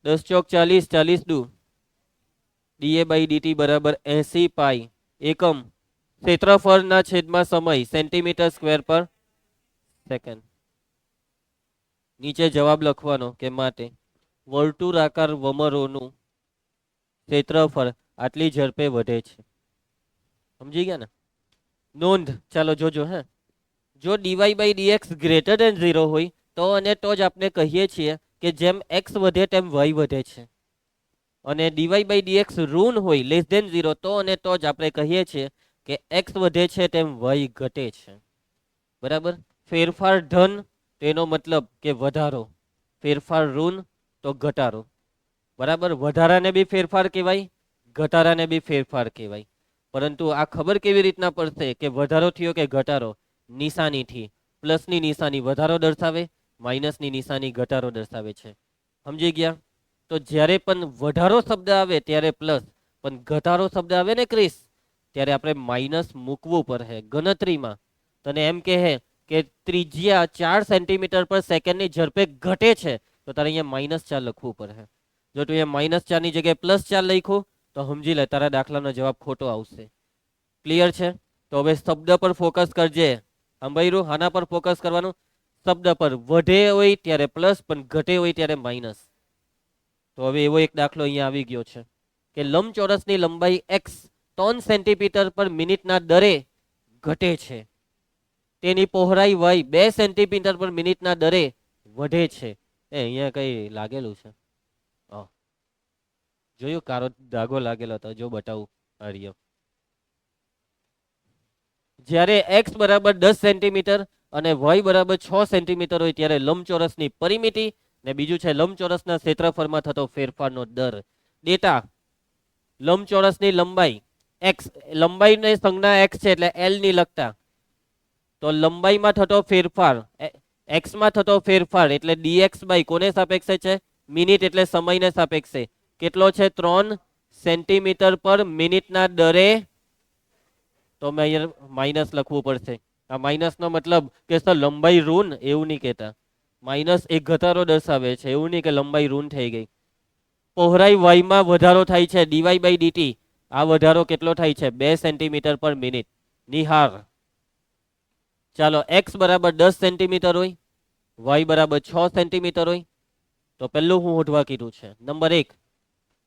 10 ચોક 40, 40 દુ da બાય dt બરાબર 80 પાઈ. એકમ ક્ષેત્રફળના છેદમાં સમય સેન્ટીમીટર સ્ક્વેર પર સેકન્ડ. નીચે જવાબ લખવાનો કે માટે વર્તુળાકાર વમરોનું ક્ષેત્રફળ આટલી ઝડપે વધે છે. સમજી ગયા ને? નોંધ, ચાલો જોજો હે. જો dy by dx greater than 0 હોય તો અને તો જ આપણે કહીએ છીએ કે જેમ એક્સ વધે તેમ વાય વધે છે. અને ડીવાય બાય ડીએક્સ ઋણ હોય લેસ દેન 0 તો અને તો જ આપણે કહીએ છીએ કે એક્સ વધે છે તેમ વાય ઘટે છે. બરાબર? ફેરફાર ધન તેનો મતલબ કે વધારો, ફેરફાર ઋણ તો ઘટાડો. બરાબર? વધારાને બી ફેરફાર કહેવાય, ઘટાડાને બી ફેરફાર કહેવાય. પરંતુ આ ખબર કેવી રીતના પડશે કે વધારો થયો કે ઘટાડો? નિશાનીથી. પ્લસની નિશાની વધારો દર્શાવે, માઇનસની નિશાની ઘટાડો દર્શાવે છે. સમજી ગયા? તો જ્યારે પણ વધારો શબ્દ આવે ત્યારે પ્લસ, પણ ઘટાડો શબ્દ આવે ને ક્રિસ, ત્યારે આપણે માઇનસ મૂકવું પડે ગણતરીમાં. તને એમ કહે કે ત્રિજ્યા 4 સેન્ટીમીટર પર સેકન્ડની ઝડપે ઘટે છે તો તારે અહીંયા -4 લખવું પડે. જો તું અહીંયા -4 ની જગ્યાએ +4 લખ્યું તો સમજી લે તારા દાખલાનો જવાબ ખોટો આવશે. ક્લિયર છે? તો હવે શબ્દ પર ફોકસ કરજે. સાંભળ્યું? આના પર ફોકસ કરવાનું. શબ્દ પર વધે હોય ત્યારે પ્લસ, પણ ઘટે હોય ત્યારે માઇનસ. તો હવે એવો એક દાખલો અહીંયા આવી ગયો છે કે લંબચોરસની લંબાઈ x 3 સેન્ટીમીટર પર મિનિટના દરે ઘટે છે. તેની પહોળાઈ y 2 સેન્ટીમીટર પર મિનિટના દરે વધે છે. અહીંયા કઈ લાગેલું છે? જોયું? કારો ધાગો લાગેલો હતો. જો બતાવું. હરિયો. જ્યારે x બરાબર 10 સેન્ટીમીટર અને y બરાબર 6 સેન્ટીમીટર હોય ત્યારે લંબચોરસની પરિમિતિ ને બીજું છે લંબચોરસના ક્ષેત્રફળમાં થતો ફેરફારનો દર. ડેટા: લંબચોરસની લંબાઈ x, લંબાઈને સંજ્ઞા x છે એટલે l ની લખતા. તો લંબાઈમાં થતો ફેરફાર, x માં થતો ફેરફાર એટલે dx બાય કોને સાપેક્ષે છે? મિનિટ એટલે સમયને સાપેક્ષે. કેટલો છે? 3 સેન્ટીમીટર પર મિનિટના દરે. તો મેં અહીંયા માઇનસ લખવું પડશે. આ માઇનસનો મતલબ કે સર લંબાઈ ઋણ, એવું નહીં કહેતા. માઇનસ એક ઘટાડો દર્શાવે છે, એવું નહીં કે લંબાઈ ઋણ થઈ ગઈ. પહોળાઈ વાયમાં વધારો થાય છે ડીવાય બાય ડીટી. આ વધારો કેટલો થાય છે? 2 સેન્ટીમીટર પર મિનિટ. નિહાર. ચાલો, એક્સ બરાબર 10 સેન્ટીમીટર હોય, વાય બરાબર 6 સેન્ટીમીટર હોય તો પહેલું હું શોધવા કીધું છે. નંબર 1,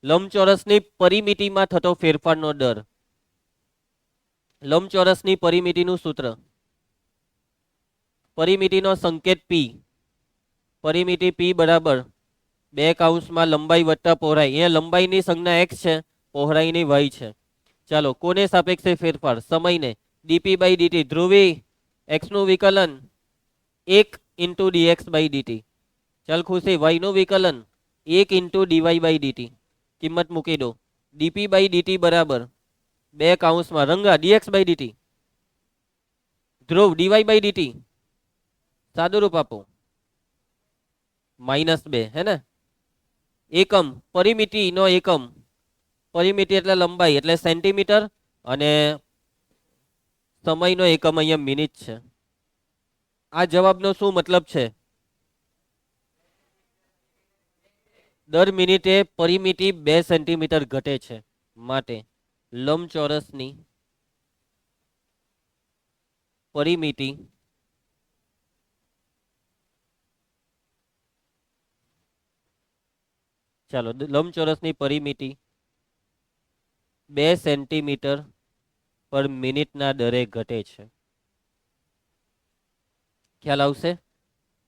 લંબચોરસની પરિમિતિમાં થતો ફેરફારનો દર. લંબચોરસની પરિમિતિનું સૂત્ર, પરિમિતિનો સંકેત P. પરિમિતિ P બરાબર 2 કૌંસમાં લંબાઈ વત્તા પહોળાઈ. અહીંયા લંબાઈની સંજ્ઞા x છે, પહોળાઈની y છે. ચાલો, કોને સાપેક્ષે ફેરફાર? સમયને. dp by dt. Dhruvi, x નું વિકલન 1 ઇન્ટુ dx બાય dt. ચાલ ખુશી, y નું વિકલન 1 ઇન્ટુ dy બાય dt. કિંમત મૂકી દો. dp બાય dt બરાબર 2 કૌંસમાં Ranga dx by dt. Dhruv, dy by dt સાદું રૂપ આપો, -2 હે ને. એકમ, પરિમિતિ નો એકમ, પરિમિતિ એટલે લંબાઈ એટલે સેન્ટીમીટર અને સમયનો એકમ અહીંયા મિનિટ છે. આ જવાબનો શું મતલબ છે? દર મિનિટે પરિમિતિ 2 સેન્ટીમીટર ઘટે છે. માટે લંબચોરસની પરિમિતિ ચાલો, લંબચોરસની પરિમિતિ 2 સેન્ટીમીટર પર મિનિટના દરે ઘટે છે. ખ્યાલ આવશે?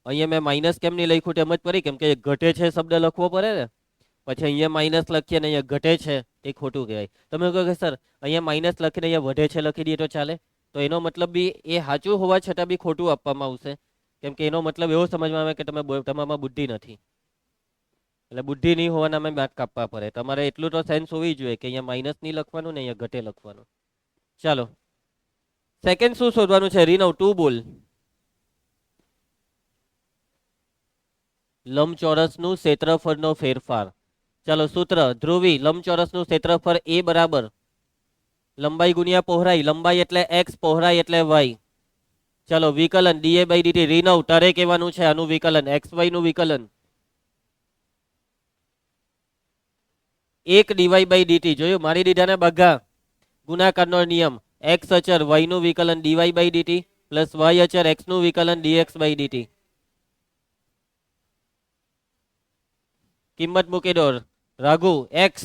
અહીંયા મેં માઇનસ કેમ નહીં લખ્યું તેમ જ પડી, કેમ કે ઘટે છે શબ્દ લખવો પડે ને. પછી અહીંયા માઇનસ લખીએ ને અહીંયા ઘટે છે, એ ખોટું કહેવાય. તમે કહો કે સર અહીંયા માઇનસ લખીને અહીંયા વધે છે લખી દઈએ તો ચાલે? તો એનો મતલબ બી એ સાચું હોવા છતાં બી ખોટું આપવામાં આવશે. કેમ કે એનો મતલબ એવો સમજવામાં આવે કે તમારામાં બુદ્ધિ નથી. એટલે બુદ્ધિ નહીં હોવાના અમે માર્ક કાપવા પડે. તમારે એટલું તો સેન્સ હોવી જોઈએ કે અહીંયા માઇનસ નહીં લખવાનું ને અહીંયા ઘટે લખવાનું. ચાલો, સેકન્ડ શું શોધવાનું છે? રીનવ, તું બોલ. લંબચોરસનું ક્ષેત્રફળનો ફેરફાર. ચાલો, સૂત્ર ધ્રુવી, લંબચોરસનું ક્ષેત્રફળ a બરાબર લંબાઈ ગુણ્યા પહોળાઈ. લંબાઈ એટલે x, પહોળાઈ એટલે y. ચાલો, વિકલન dA બાય dt. રીનવ, તારે કહેવાનું છે આનું વિકલન, xy નું વિકલન 1 dy બાય dt. જોયું? મારી દીધાને બઘા ગુણાકારનો નિયમ. x અચર y નું વિકલન dy by dt plus y અચર x નું વિકલન dx બાય dt. કિંમત મૂકી દો. રઘુ x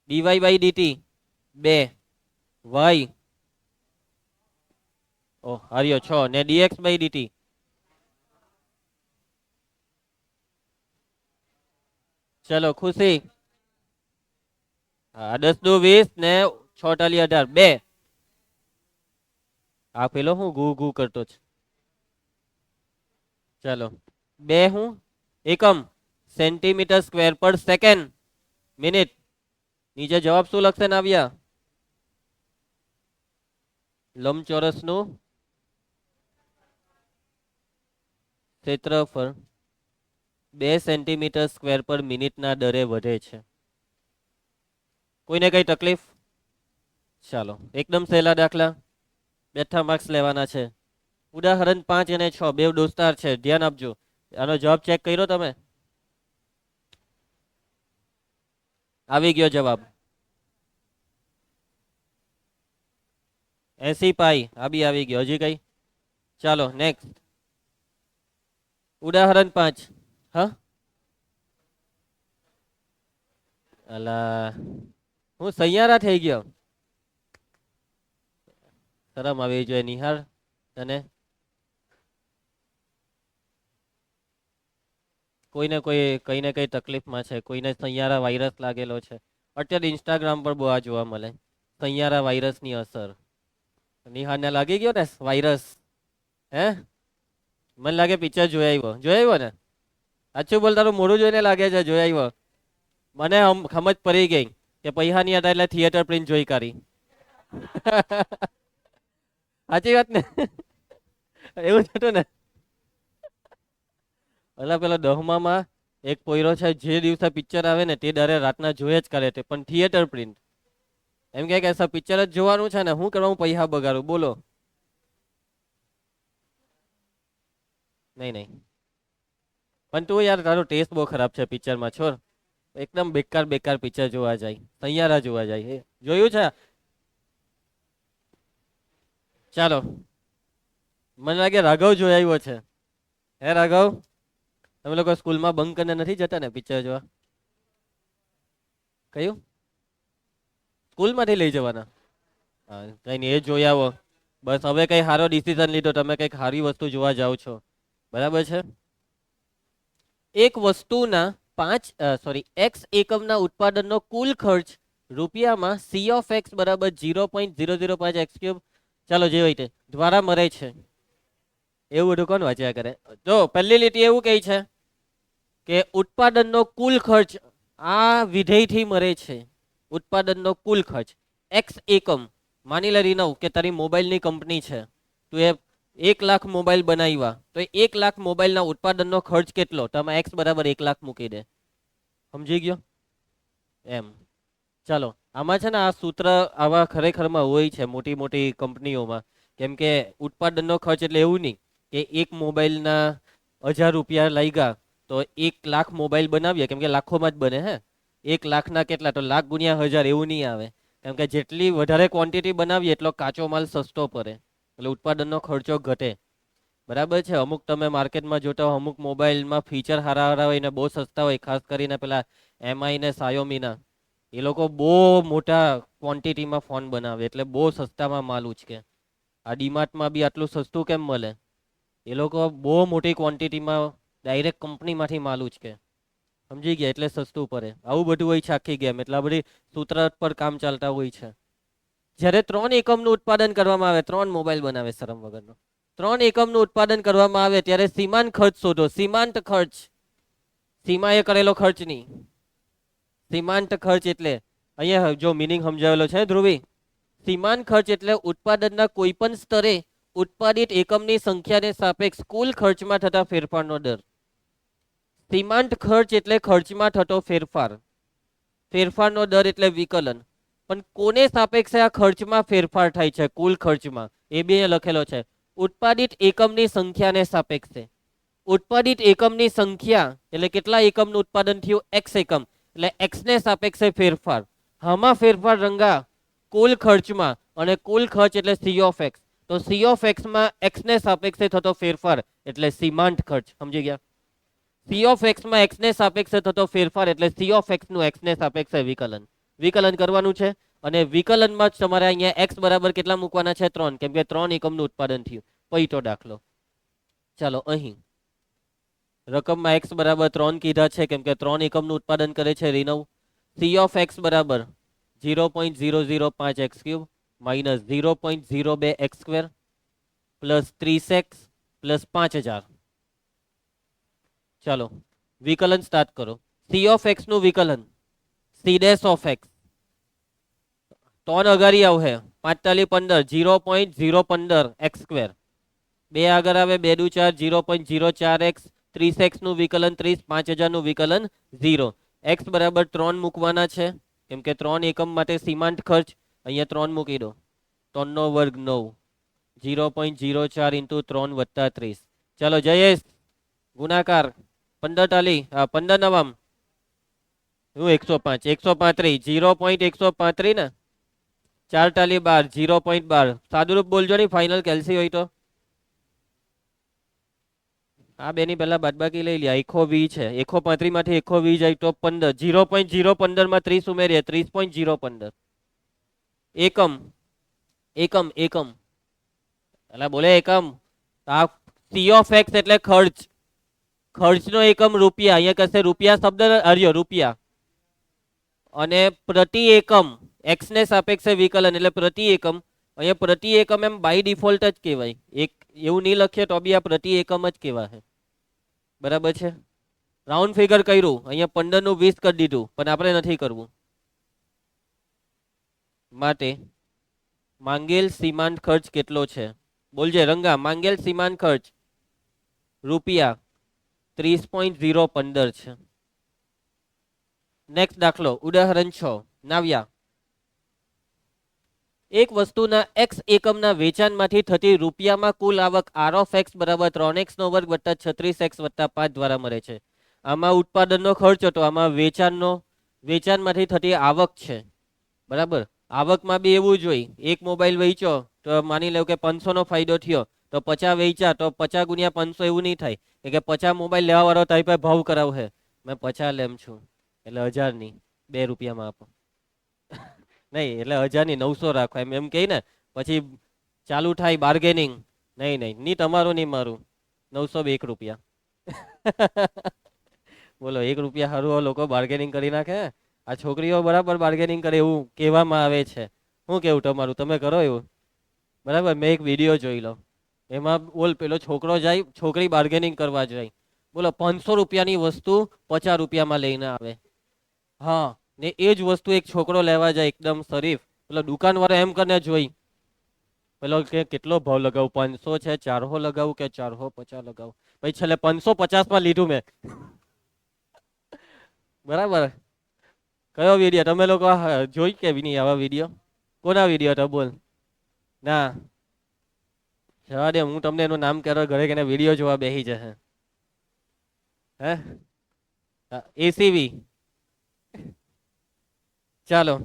d y by d t 2 y ઓ હરિયો 6 ને ડીએક્સ બાય ડીટી ચલો ખુશી હા 10 દુ 20 ને 6 ટાલી 18 2 આ પેલો હું ગુ ગુ કરતો છે ચલો 2 હું એકમ સેન્ટીમીટર સ્ક્વેર પર સેકન્ડ મિનિટ નીચે જવાબ શું લખશે નાવ્યા લંબચોરસનું ક્ષેત્રફળ 2 સેન્ટીમીટર સ્ક્વેર પર મિનિટના દરે વધે છે કોઈને કઈ તકલીફ ચાલો એકદમ સહેલા દાખલા બેઠા માર્ક્સ લેવાના છે ઉદાહરણ 5 અને 6 બે દોસ્તાર છે ધ્યાન આપજો આનો જવાબ ચેક કર્યો તમે આવી ગયો જવાબ 80 પાઈ આ બી આવી ગયો હજી કઈ ચાલો નેક્સ્ટ ઉદાહરણ 5 હા અલા હું સૈયારા થઈ ગયો શરમ આવી જોઈએ નિહાર તને કોઈને કોઈ કઈ ને કઈ તકલીફમાં છે કોઈને સૈયારા વાયરસ લાગેલો છે અત્યારે ઇન્સ્ટાગ્રામ પર બહુ આ જોવા મળે સૈયારા વાયરસની અસર નિહારને લાગી ગયો ને વાયરસ હે મને લાગે પિક્ચર જોઈ આવ્યો ને સાચું બોલ તારું મોઢું જોઈને લાગે છે જોઈ આવ્યો મને સમજ પડી ગઈ કે પૈસા નહીં હતા એટલે થિયેટર પ્રિન્ટ જોઈ કાઢી સાચી વાત ને એવું જ હતું ને એટલે પેલો 10માં એક પોયરો છે જે દિવસે પિક્ચર આવે ને તે દરે રાતના જોયે જ કરે તે પણ થિયેટર પ્રિન્ટ એમ કે પિક્ચર જ જોવાનું છે ને શું કરવા હું પૈસા બગાડું બોલો નહીં પણ તું યાર તારો ટેસ્ટ બહુ ખરાબ છે પિક્ચરમાં છોડ એકદમ બેકાર પિક્ચર જોવા જાય સૈયારા જોવા જાય જોયું છે ચાલો મને લાગે રાઘવ જોઈ આવ્યો છે હે રાઘવ તમે લોકો સ્કૂલમાં બંક કરીને નથી જતા ને પિક્ચર જોવા કયું સ્કૂલમાંથી લઈ જવાના હા કઈ નહીં એ જોઈ આવો બસ હવે કઈ સારો ડિસિઝન લીધો તમે કઈક સારી વસ્તુ જોવા જાઓ છો બરાબર છે એક વસ્તુના x એકમના ઉત્પાદનનો કુલ ખર્ચ રૂપિયામાં સી ઓફ એક્સ બરાબર 0.005 એક્સ ક્યુબ ચાલો જે હોય તે દ્વારા મળે છે એવું બધું કોણ વાંચ્યા કરે જો પહેલી લીટી એવું કહે છે કે ઉત્પાદનનો કુલ ખર્ચ આ વિધેયથી મળે છે ઉત્પાદનનો કુલ ખર્ચ એક્સ એકમ માની લે રીનવ કે તારી મોબાઈલની કંપની છે તું એ 1 લાખ મોબાઈલ બનાવ્યા તો 1 લાખ મોબાઈલના ઉત્પાદનનો ખર્ચ કેટલો તમે એક્સ બરાબર 1 લાખ મૂકી દે સમજી ગયો એમ ચાલો આમાં છે ને આ સૂત્ર આવા ખરેખરમાં હોય છે મોટી મોટી કંપનીઓમાં કેમ કે ઉત્પાદનનો ખર્ચ એટલે એવું નહીં કે એક મોબાઈલના 1000 રૂપિયા લાગ્યા તો 1 લાખ મોબાઈલ બનાવીએ કેમ કે લાખોમાં જ બને હે 1 લાખના કેટલા તો લાખ ગુણ્યા 1000 એવું નહીં આવે કેમ કે જેટલી વધારે ક્વોન્ટિટી બનાવીએ એટલો કાચો માલ સસ્તો પડે એટલે ઉત્પાદનનો ખર્ચો ઘટે બરાબર છે અમુક તમે માર્કેટમાં જોતા હો અમુક મોબાઈલમાં ફીચર હારા હોય ને બહુ સસ્તા હોય ખાસ કરીને પેલા એમઆઈ ને સાયોમીના એ લોકો બહુ મોટા ક્વોન્ટિટીમાં ફોન બનાવે એટલે બહુ સસ્તામાં માલ ઉચકે આ ડીમાર્ટમાં બી આટલું સસ્તું કેમ મળે એ લોકો બહુ મોટી ક્વોન્ટિટીમાં ડાયરેક્ટ કંપનીમાંથી માલ ઉચકે સમજી ગયા એટલે સસ્તું પડે આવું બધું હોય છે આખી ગેમ એટલે આ બધી સૂત્ર પર કામ ચાલતા હોય છે જ્યારે 3 એકમનું ઉત્પાદન કરવામાં આવે 3 મોબાઈલ બનાવે શરમ વગરનો 3 એકમનું ઉત્પાદન કરવામાં આવે ત્યારે સીમાંત ખર્ચ શોધો સીમાંત ખર્ચ સીમાએ કરેલો ખર્ચ નહીં સીમાંત ખર્ચ એટલે અહીંયા જો મિનિંગ સમજાવેલો છે ધ્રુવી સીમાંત ખર્ચ એટલે ઉત્પાદનના કોઈ પણ સ્તરે ઉત્પાદિત એકમની સંખ્યાને સાપેક્ષ કુલ ખર્ચમાં થતા ફેરફારનો દર સીમાંત ખર્ચ એટલે ખર્ચમાં થતો ફેરફારનો દર એટલે વિકલન પણ કોને સાપેક્ષે આ ખર્ચમાં ફેરફાર થાય છે કુલ ખર્ચમાં એ બી લખેલો છે ઉત્પાદિત એકમની સંખ્યાને સાપેક્ષે ઉત્પાદિત એકમની સંખ્યા એટલે કેટલા એકમનું ઉત્પાદન થયું એક્સ એકમ એટલે એક્સ ને સાપેક્ષે ફેરફાર આમાં ફેરફાર રંગા કુલ ખર્ચમાં અને કુલ ખર્ચ એટલે સી ઓફ એક્સ તો સી ઓફ એક્સ માં એક્સ ને સાપેક્ષે થતો ફેરફાર એટલે સીમાંત ખર્ચ સમજી ગયા સી ઓફ એક્સ માં એક્સ ને સાપેક્ષે થતો ફેરફાર એટલે સી ઓફ એક્સ નું એક્સ ને સાપેક્ષે વિકલન. વિકલન કરવાનું છે અને વિકલનમાં જ તમારે અહીંયા એક્સ બરાબર કેટલા મૂકવાના છે 3, કેમ કે 3 એકમનું ઉત્પાદન થયું. પૈટો દાખલો. ચાલો અહીં રકમમાં એક્સ બરાબર 3 કીધા છે કેમ કે 3 એકમનું ઉત્પાદન કરે છે રિનવ. સી ઓફ એક્સ બરાબર 0.005 x cube minus 0.02 x square plus 30x plus 5000. ચાલો વિકલન સ્ટાર્ટ કરો. સી ઓફ એક્સ નું વિકલન સી ડેશ ઓફ એક્સ 3 અગાડી આવશે 45 15 0.015 એક્સ સ્ક્વેર 2 આગળ આવે 2 દુ 4 0.04 એક્સ 30x નું વિકલન 30 5000 નું વિકલન 0. એક્સ બરાબર 3 મૂકવાના છે કેમ કે 3 એકમ માટે સીમાંત ખર્ચ અહીંયા 3 મૂકી દો. 3 નો વર્ગ 9 0.04 ઇન્ટુ 3 વત્તા 30. ચાલો જયેશ ગુણાકાર 15 ટાલી 15 નવમ હું 105 135 0.135 ને 4 ટાલી 12 0.12. સાદુરૂપ બોલજો ને ફાઇનલ કેલ્સી હોય તો. આ બેની પહેલા બાદબાકી લઈ લ્યા. એકો વી છે 135 માંથી એકો વી જાય તો 15 0.015 માં 30 ઉમેરીએ 30.015 એકમ એકમ એકમ એટલે બોલે એકમ. આ સી ઓફ એક્સ એટલે ખર્ચ. ખર્ચનો એકમ રૂપિયા. અહીંયા કહેશે રૂપિયા શબ્દ હર્યો રૂપિયા અને પ્રતિ એકમ એક્સ ને સાપેક્ષે વિકલન એટલે પ્રતિ એકમ. અહીંયા પ્રતિ એકમ એમ બાય ડિફોલ્ટ જ કહેવાય. એક એવું નહીં લખીએ તો બી આ પ્રતિ એકમ જ કહેવાય. બરાબર છે. રાઉન્ડ ફિગર કર્યું અહીંયા 15 નું 20 કરી દીધું પણ આપણે નથી કરવું. માટે માંગેલ સીમાંત ખર્ચ કેટલો છે બોલજે રંગા. માંગેલ સીમાંત ખર્ચ રૂપિયા 30.015 છે. નેક્સ્ટ દાખલો ઉદાહરણ 6 નાવ્યા. એક વસ્તુના એક્સ એકમના વેચાણમાંથી થતી રૂપિયામાં કુલ આવક આર ઓફ એક્સ બરાબર 3x નો વર્ગ વત્તા 36x વત્તા 5 દ્વારા મળે છે. આમાં ઉત્પાદનનો ખર્ચ હતો, આમાં વેચાણમાંથી થતી આવક છે. બરાબર. આવકમાં બી એવું જ હોય. એક મોબાઈલ વેચો તો માની લો કે 500 નો ફાયદો થયો તો 50 વેચા તો 50 ગુણ્યા 500 એવું નહીં થાય કે 50 મોબાઈલ લેવા વાળો તારી પાસે ભાવ કરાવશે મેં 50 લેમ છું એટલે 1000 ની 2 રૂપિયામાં આપો નહીં એટલે 1000 ની 900 રાખો એમ એમ કહી ને પછી ચાલુ થાય બાર્ગેનિંગ. નહીં તમારું નહીં મારું 901 રૂપિયા. બોલો 1 રૂપિયા સારું લોકો બાર્ગેનિંગ કરી નાખે. આ છોકરીઓ બરાબર બાર્ગેનિંગ કરે એવું કહેવામાં આવે છે. શું કેવું તમારું? તમે કરો એવું? બરાબર. મેં એક વિડીયો જોઈ લો એમાં બોલ પેલો છોકરો જાય છોકરી બાર્ગેનિંગ કરવા જાય. બોલો 500 રૂપિયાની વસ્તુ 50 રૂપિયામાં લઈને આવે. હા ને એ જ વસ્તુ એક છોકરો લેવા જાય એકદમ શરીફ. પેલો દુકાનવાળો એમ કરીને જોઈ પેલો કે કેટલો ભાવ લગાવું 500 છે 400 લગાવું કે 450 લગાવું. પછી છેલ્લે 550 માં લીધું મેં. બરાબર. કયો વિડીયો તમે લોકો જોઈ કે નહીં આવા વિડીયો? કોના વિડીયો તો બોલ ના જવા દે. હું તમને એનું નામ કરો ઘરે કે વિડીયો જોવા બેસી જશે. હે એસીવી ચાલો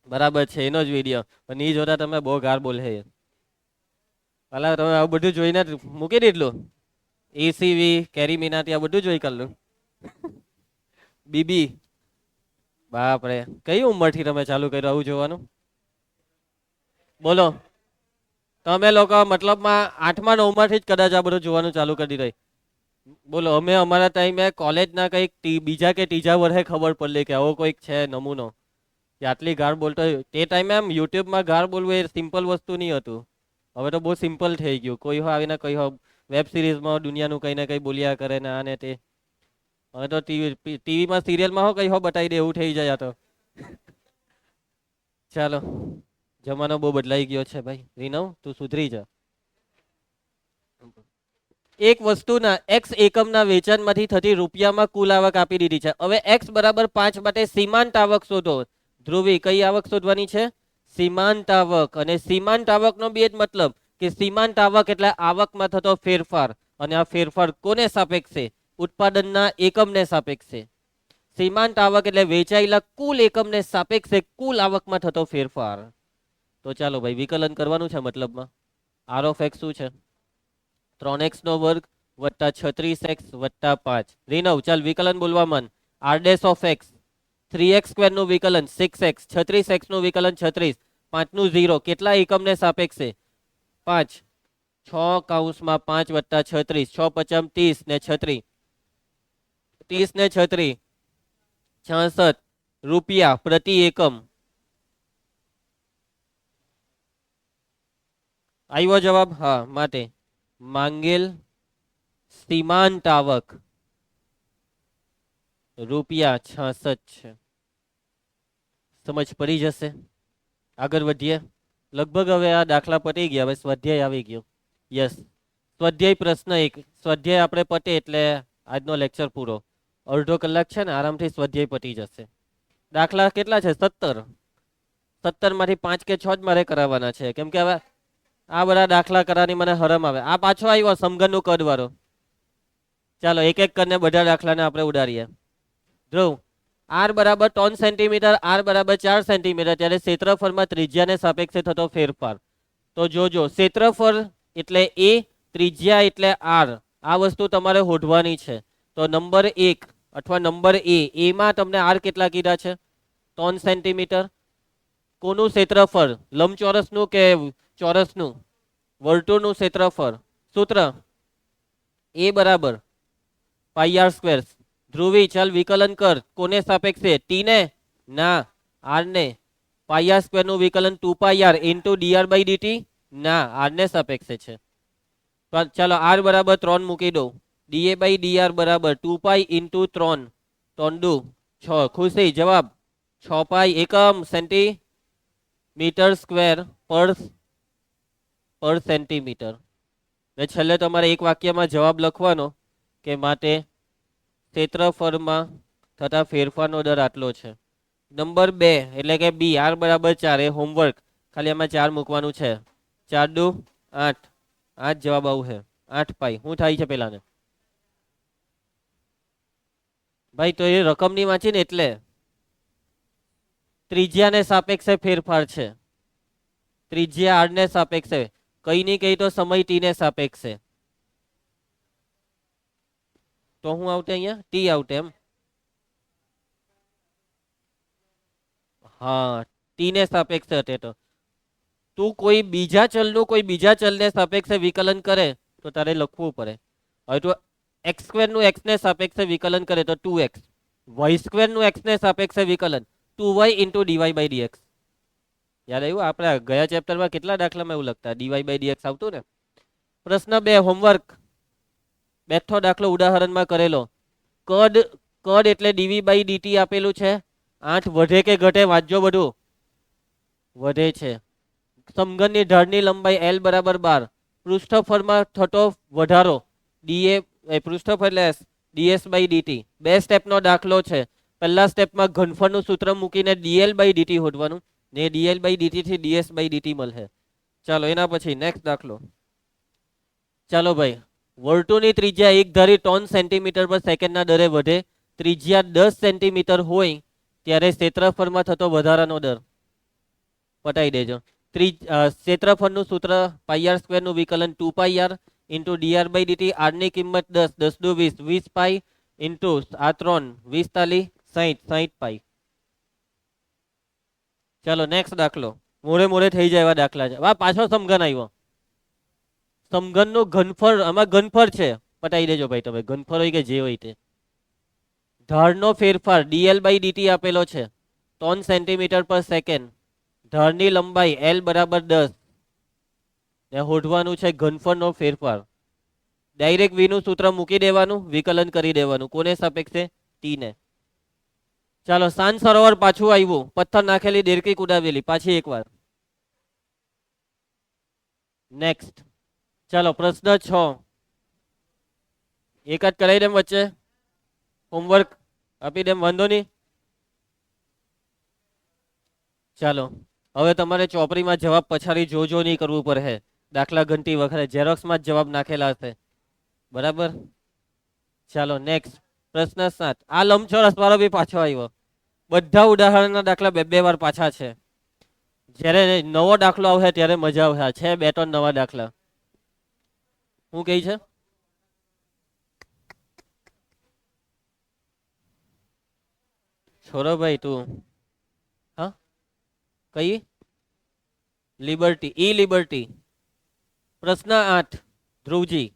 બરાબર છે એનો જ વિડીયો. પણ એ જોતા તમે બહુ ગાર બોલે. ભલા તમે આવું બધું જોઈને મૂકી દીધલું. એસીવી કેરી મિનાટી આ બધું જોઈ કરલું. બીબી બાપરે કઈ ઉંમરથી તમે ચાલુ કર્યું આવું જોવાનું? બોલો તમે લોકો મતલબમાં 8મા 9માંથી જ કદાચ આ બધું જોવાનું ચાલુ કરી દીધું. બોલો અમે અમારા ટાઈમે કોલેજના કંઈક બીજા કે ત્રીજા વર્ષે ખબર પડલી કે આવો કોઈક છે નમૂનો કે આટલી ગાળ બોલતો. તે ટાઈમે એમ યુટ્યુબમાં ગાળ બોલવું એ સિમ્પલ વસ્તુ નહીં હતું. હવે તો બહુ સિમ્પલ થઈ ગયું. કોઈ હો આવીને કઈ હો વેબ સિરીઝમાં દુનિયાનું કંઈ ને કંઈ બોલ્યા કરે ને આ ને તે. હવે તો ટીવીમાં સિરિયલમાં હો કઈ હો બતાવી દે એવું થઈ જાય. તો ચાલો જમાનો બહુ બદલાઈ ગયો છે ભાઈ. રીનવ તું સુધરી જા. એક વસ્તુના એક્સ એકમના વેચાણમાંથી થતી રૂપિયામાં કુલ આવક આપી દીધી છે. હવે એક્સ બરાબર 5 માટે સીમાંત આવક શોધો. ધ્રુવી કઈ આવક શોધવાની છે? સીમાંત આવક. અને સીમાંત આવકનો બે જ મતલબ કે સીમાંત આવક એટલે આવકમાં થતો ફેરફાર અને આ ફેરફાર કોને સાપેક્ષે? ઉત્પાદનના એકમને સાપેક્ષે. સીમાંત આવક એટલે વેચાયેલા કુલ એકમને સાપેક્ષે કુલ આવકમાં થતો ફેરફાર. તો ચાલો ભાઈ વિકલન કરવાનું છે. મતલબમાં આર ઓફ એક્સ શું છે? 3x નો વર્ગ વત્તા 36x વત્તા 5. રીનવ ચાલ વિકલન બોલવા મન. r dash of x 3x square નું વિકલન 6x 36x નું વિકલન 36 5 નું 0 કેટલા એકમને સાપેક્ષે 5 6 કૌંસમાં 5 વત્તા 36 6 પચમ 30 ને 36 30 ને 36 66 રૂપિયા પ્રતિ એકમ. આવ્યો જવાબ? હા. માટે માંગેલ સીમાંત આવક રૂપિયા 66 છે. સમજ પડી જશે. આગળ વધીએ. લગભગ હવે આ દાખલા પતી ગયા. હવે સ્વાધ્યાય આવી ગયો. યસ, સ્વાધ્યાય પ્રશ્ન 1. સ્વાધ્યાય આપણે પતે એટલે આજનો લેક્ચર પૂરો. અડધો કલાક છે ને, આરામથી સ્વાધ્યાય પતી જશે. દાખલા કેટલા છે? 17. 17 માંથી 5 કે 6 જ મારે કરાવવાના છે, કેમ કે હવે આ બધા દાખલા કરવાની મને હરમ આવે. આ પાછો આવ્યો સમઘનનું કદ વાળો. ચાલો એક એક કરીને બધા દાખલાને આપણે ઉડાડીએ. ધ્રુવ, r બરાબર 3 સેન્ટીમીટર, r બરાબર 4 સેન્ટીમીટર, ત્યારે ક્ષેત્રફળમાં ત્રિજ્યાને સાપેક્ષે થતો ફેરફાર. તો જોજો, ક્ષેત્રફળ એટલે a, ત્રિજ્યા એટલે r. આ વસ્તુ તમારે શોધવાની છે. તો નંબર 1 અથવા નંબર a માં તમને r કેટલા કીધા છે? 3 સેન્ટીમીટર. કોનું ક્ષેત્રફળ? લંબચોરસનું કે ચોરસનું? વર્તુળનું ક્ષેત્રફળ. સૂત્ર a બરાબર પાઈ r સ્ક્વેર. ધ્રુવી, ચાલ વિકલન કર. કોને સાપેક્ષે? t ને? ના, r ને. પાઈ r સ્ક્વેર નું વિકલન 2 pi r into dr by dt? ના, r ને સાપેક્ષે છે. ચાલો r બરાબર 3 મૂકી દો. da બાય dr બરાબર 2 પાઈ ઇન્ટુ 3 3 દુ 6. ખુશી, જવાબ 6 પાઈ એકમ સેન્ટીમીટર સ્ક્વેર પર સેન્ટીમીટર. ને છેલ્લે તમારે એક વાક્યમાં જવાબ લખવાનો કે માટે ક્ષેત્રફળમાં થતા ફેરફારનો દર આટલો છે. નંબર 2 એટલે કે બી, r બરાબર 4. એ હોમવર્ક ખાલી આમાં 4 મૂકવાનું છે. 4 દુ 8. 8 જવાબ આવું છે. 8 પાઈ. શું થાય છે પેલાને? ભાઈ તો એ રકમની વાંચી ને, એટલે ત્રિજ્યાને સાપેક્ષે ફેરફાર છે. ત્રિજ્યા r ને સાપેક્ષે, કઈ ની કઈ તો સમય t ને સાપેક્ષે. તો હું આવતે અહીંયા t આવતે એમ. હા, t ને સાપેક્ષે હતે. તો તું કોઈ બીજા ચલનું કોઈ બીજા ચલને સાપેક્ષે વિકલન કરે તો તારે લખવું પડે. હવે તો એક્સ સ્ક્વેર નું એક્સ ને સાપેક્ષે વિકલન કરે તો 2x, વાય સ્ક્વેર નું એક્સ ને સાપેક્ષે વિકલન 2y into DY by dx. યાદ આવ્યું? આપણે ગયા ચેપ્ટરમાં કેટલા દાખલામાં એવું લખતા, ડીવાય બાય ડીએક્સ આવતું ને. પ્રશ્ન 2 હોમવર્ક. બેઠો દાખલો ઉદાહરણમાં કરેલો. કદ એટલે ડીવી બાય ડીટી આપેલું છે. 8 વધે કે ઘટે? વાંચજો બધું. વધે છે. સમઘનની ઢાળની લંબાઈ l બરાબર 12. પૃષ્ઠફળમાં થતો વધારો પૃષ્ઠફળ એટલે ds બાય dt. 2 સ્ટેપનો દાખલો છે. પહેલા સ્ટેપમાં ઘનફળનું સૂત્ર મૂકીને dl બાય dt શોધવાનું, ને dl બાય dt થી ds બાય dt મળે. ચાલો એના પછી નેક્સ્ટ દાખલો. ચાલો ભાઈ, વર્તુળની ત્રિજ્યા એક ધારી 3 સેન્ટીમીટર પર સેકન્ડના દરે વધે. ત્રિજ્યા 10 સેન્ટીમીટર હોય ત્યારે ક્ષેત્રફળમાં થતો વધારાનો દર. પટાઈ દેજો. ક્ષેત્રફળનું સૂત્ર પાઈ r સ્ક્વેર નું વિકલન 2 pi r into dr by dt. r ની કિંમત 10, 10 દુ 20, 20 પાઈ ઇન્ટુ આ 3 20 તાલી 60, 60 પાઈ. ચાલો નેક્સ્ટ દાખલો. મોડે મોડે થઈ જાય એવા દાખલા છે. વાહ, પાછો સમઘન આવ્યો. સમઘનનું ઘનફળ, આમાં ઘનફળ છે. પટાઈ દેજો ભાઈ તમે, ઘનફળ હોય કે જે હોય તે. ઢાળનો ફેરફાર dl બાય dt આપેલો છે 3 સેન્ટીમીટર પર સેકન્ડ. ઢાળની લંબાઈ l બરાબર 10 ને શોધવાનું છે ઘનફળનો ફેરફાર. ડાયરેક્ટ v નું સૂત્ર મૂકી દેવાનું, વિકલન કરી દેવાનું. કોને સાપેક્ષે? t ને. ચાલો, સાંજ સરોવર પાછું આવ્યું. પથ્થર નાખેલી દેરકી કુદાવેલી પાછી એકવાર. નેક્સ્ટ. ચાલો પ્રશ્ન 6. એક જ કરાવી દેમ વચ્ચે. હોમવર્ક આપી દેમ, વાંધો નહીં. ચાલો હવે તમારે ચોપડીમાં જવાબ પછાડી જોજો નહીં કરવું પડે. દાખલા ઘંટી વખતે ઝેરોક્સમાં જ જવાબ નાખેલા હશે. બરાબર. ચાલો નેક્સ્ટ. પ્રશ્ન 7. આ લંબચોરસ વાળો બી પાછો આવ્યો. બધા ઉદાહરણના દાખલા બે વાર પાછા છે. જ્યારે નવો દાખલો આવશે ત્યારે મજા આવશે. છે 2-3 નવા દાખલા. શું કહે છે? છોરો ભાઈ તું, હા કઈ લિબર્ટી, ઈ લિબર્ટી. પ્રશ્ન 8 ધ્રુવજી,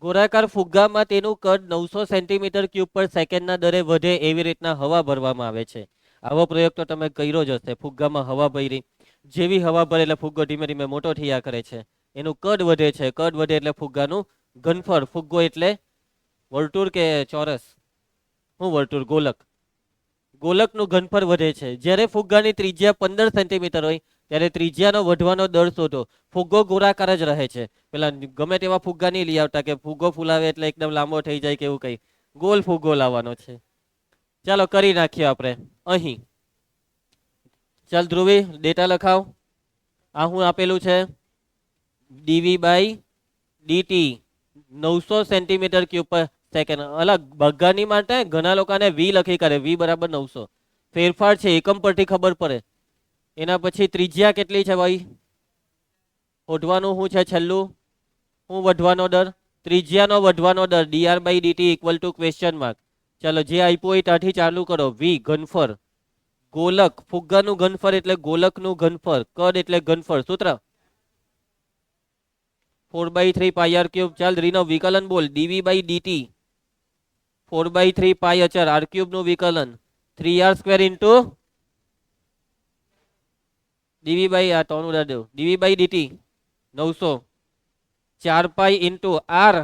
ગોળાકાર ફુગ્ગામાં તેનું કદ 900 સેન્ટીમીટર ક્યુબ પર સેકન્ડના દરે વધે એવી રીતના હવા ભરવામાં આવે છે. આવો પ્રયોગ તો તમે કર્યો જ હશે. ફુગ્ગામાં હવા ભરી, જેવી હવા ભરે એટલે ફુગ્ગો ધીમે ધીમે મોટો થયા કરે છે. એનું કદ વધે છે, કદ વધે એટલે ફુગ્ગાનું ઘનફળ, ફુગ્ગો એટલે વર્તુળ કે ચોરસ, હું વર્તુળ, ગોલક, ગોલકનું ઘનફળ વધે છે. જ્યારે ફુગ્ગાની ત્રિજ્યા 15 સેન્ટીમીટર હોય ત્યારે ત્રિજ્યાનો વધવાનો દર શોધો. ફુગ્ગો ગોળાકાર જ રહે છે. પેલા ગમે તેવા ફુગ્ગા નહીં લઈ આવતા કે ફુગ્ગો ફૂલાવે એટલે એકદમ લાંબો થઈ જાય કે એવું કંઈ. ગોલ ફુગ્ગો લાવવાનો છે. ચાલો કરી નાખીએ આપણે અહીં. ચાલ ધ્રુવી ડેટા લખાવ. આ હું આપેલું છે dv by DT 900 centimetre cube પર સેકન્ડ. અલગ બગ્ગાની માટે ઘણા લોકોને વી લખી કરે, વી બરાબર 900. ફેરફાર છે, એકમ પરથી ખબર પડે. એના પછી ત્રિજ્યા કેટલી છે ભાઈ, શોધવાનું શું છે છેલ્લું, હું વધવાનો દર, ત્રિજ્યાનો વધવાનો દર dr by dt equal to question mark. ચાલો જે આપ્યું હોય ત્યાંથી ચાલુ કરો. વી ઘનફળ, ગોલક, ફુગ્ગાનું ઘનફળ એટલે ગોલકનું ઘનફળ, કદ એટલે ઘનફળ, સૂત્ર 4/3 પાઈ આર ક્યુબ. ચાલ રીનો વિકલન બોલ, ડીવી બાય ડીટી 4/3 પાઈ અચર આર ક્યુબ નું વિકલન 3r² ઇન્ટુ ડીવી બાય આ ટોનું દાદો d v by DT 900 4 pi into r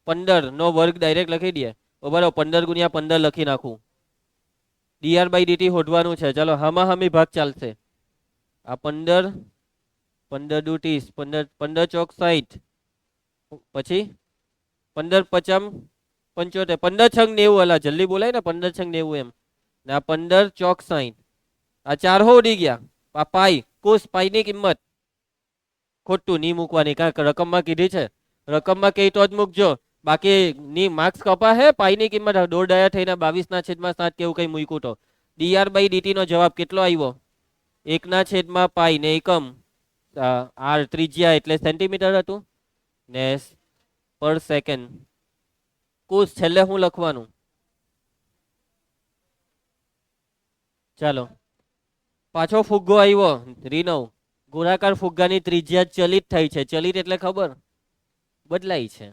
15 નો વર્ગ ડાયરેક્ટ લખી દે. બરાબર, 15 ગુણ્યા 15 લખી નાખું. dr બાય dt શોધવાનું છે. ચાલો હામા હામી ભાગ ચાલશે. આ 15 15 દુ 30, 15 ચોક 60, પછી 15 પચમ 75, 15 છંગ 90, અલા જલ્દી બોલાય ને, 15 છંગ 90 એમ. ને આ 15 ચોક 60, આ 4 હો ઉડી ગયા. આ પાઈ, કુશ પાઈની કિંમત ખોટું નહીં મૂકવાની, કાંઈક રકમમાં કીધી છે, રકમમાં કહી તો જ મૂકજો. બાકી ની માર્ક્સ કપા હે. પાઈની કિંમત દોડાયા થઈને 22/7 કેવું કઈ મૂક્યું તો. dr બાય dt નો જવાબ કેટલો આવ્યો, 1/પાઈ ને એકમ આર ત્રિજ્યા એટલે સેન્ટીમીટર હતું ને પર સેકન્ડ. કુશ છેલ્લે હું લખવાનું. ચાલો પાછો ફુગ્ગો આવ્યો રીનવ. ગોળાકાર ફુગ્ગાની ત્રિજ્યા ચલિત થઈ છે. ચલિત એટલે ખબર, બદલાય છે.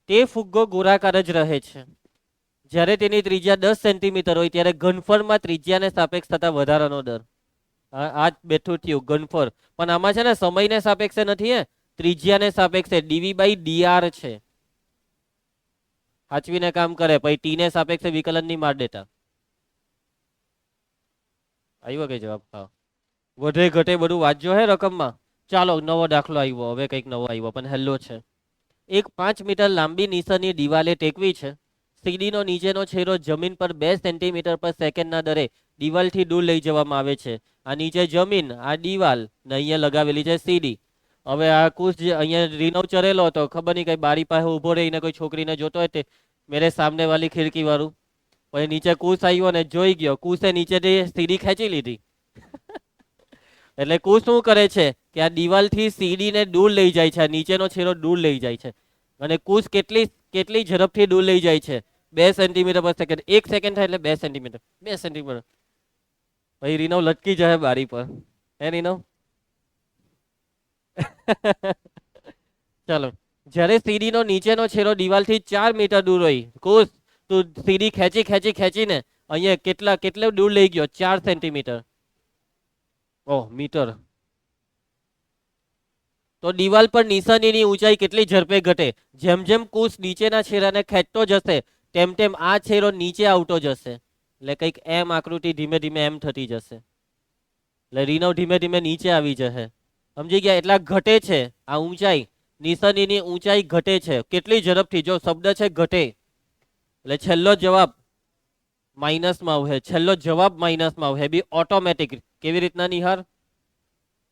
તે ફુગ્ગો ગોળાકાર જ રહે છે. જ્યારે તેની ત્રિજ્યા 10 સેન્ટીમીટર હોય ત્યારે ઘનફળમાં ત્રિજ્યાને સાપેક્ષ થતા વધારાનો દર. આ જ બેઠું થયું ઘનફળ. પણ આમાં છે ને સમયને સાપેક્ષે નથી, હે ત્રિજ્યાને સાપેક્ષે. ડીવી બાય ડીઆર છે. સાચવીને કામ કરે. પછી ટી ને સાપેક્ષે વિકલન ની માર દેતા. આવ્યો કે જવાબ? હા, વધે ઘટે બધું વાંચજો હે રકમમાં. ચાલો નવો દાખલો આવ્યો. હવે કંઈક નવો આવ્યો પણ હેલ્લો છે. એક 5 મીટર લાંબી નિશાનની દિવાલે ટેકવી છે. સીડીનો નીચેનો છેડો જમીન પર 2 સેન્ટીમીટર પર સેકન્ડના દરે દિવાલથી દૂર લઈ જવામાં આવે છે. આ નીચે જમીન, આ દિવાલ ને અહીંયા લગાવેલી છે સીડી. હવે આ કુશ જે અહીંયા રીનો ચરેલો હતો, ખબર નહીં કઈ બારી પાસે ઉભો રહીને કોઈ છોકરીને જોતો હોય તે મેરે સામને વાળી ખિડકી વાળું. પછી નીચે કુશ આવ્યો ને જોઈ ગયો. કુશે નીચેથી સીડી ખેંચી લીધી. એટલે કુશ શું કરે છે કે આ દિવાલથી સીડીને દૂર લઈ જાય છે. નીચેનો છેડો દૂર લઈ જાય છે. અને કુશ કેટલી ઝડપથી દૂર લઈ જાય છે, 2 સેન્ટીમીટર પર સેકન્ડ. 1 સેકન્ડ થાય એટલે 2 સેન્ટીમીટર, 2 સેન્ટીમીટર. પછી રીનવ લટકી જાય બારી પર. હે રીનવ? ચાલો, જ્યારે સીડીનો નીચેનો છેડો દિવાલથી 4 મીટર દૂર હોય, કુશ તું સીડી ખેંચીને અહીંયા કેટલે દૂર લઈ ગયો? 4 સેન્ટીમીટર. ઓહ મીટર. તો દિવાલ પર નિશાનીની ઊંચાઈ કેટલી ઝડપે ઘટે? જેમ જેમ કુશ નીચેના છેડાને ખેંચતો જશે તેમ તેમ આ છેડો નીચે આવતો જશે. એટલે કંઈક એમ આકૃતિ ધીમે ધીમે એમ થતી જશે. એટલે રીનવ ધીમે ધીમે નીચે આવી જશે. સમજી ગયા? એટલા ઘટે છે આ ઊંચાઈ. નિશાનીની ઊંચાઈ ઘટે છે. કેટલી ઝડપથી? જો શબ્દ છે ઘટે, એટલે છેલ્લો જવાબ માઇનસમાં આવશે. છેલ્લો જવાબ માઇનસમાં આવશે. બી ઓટોમેટિક. કેવી રીતના નિહાર?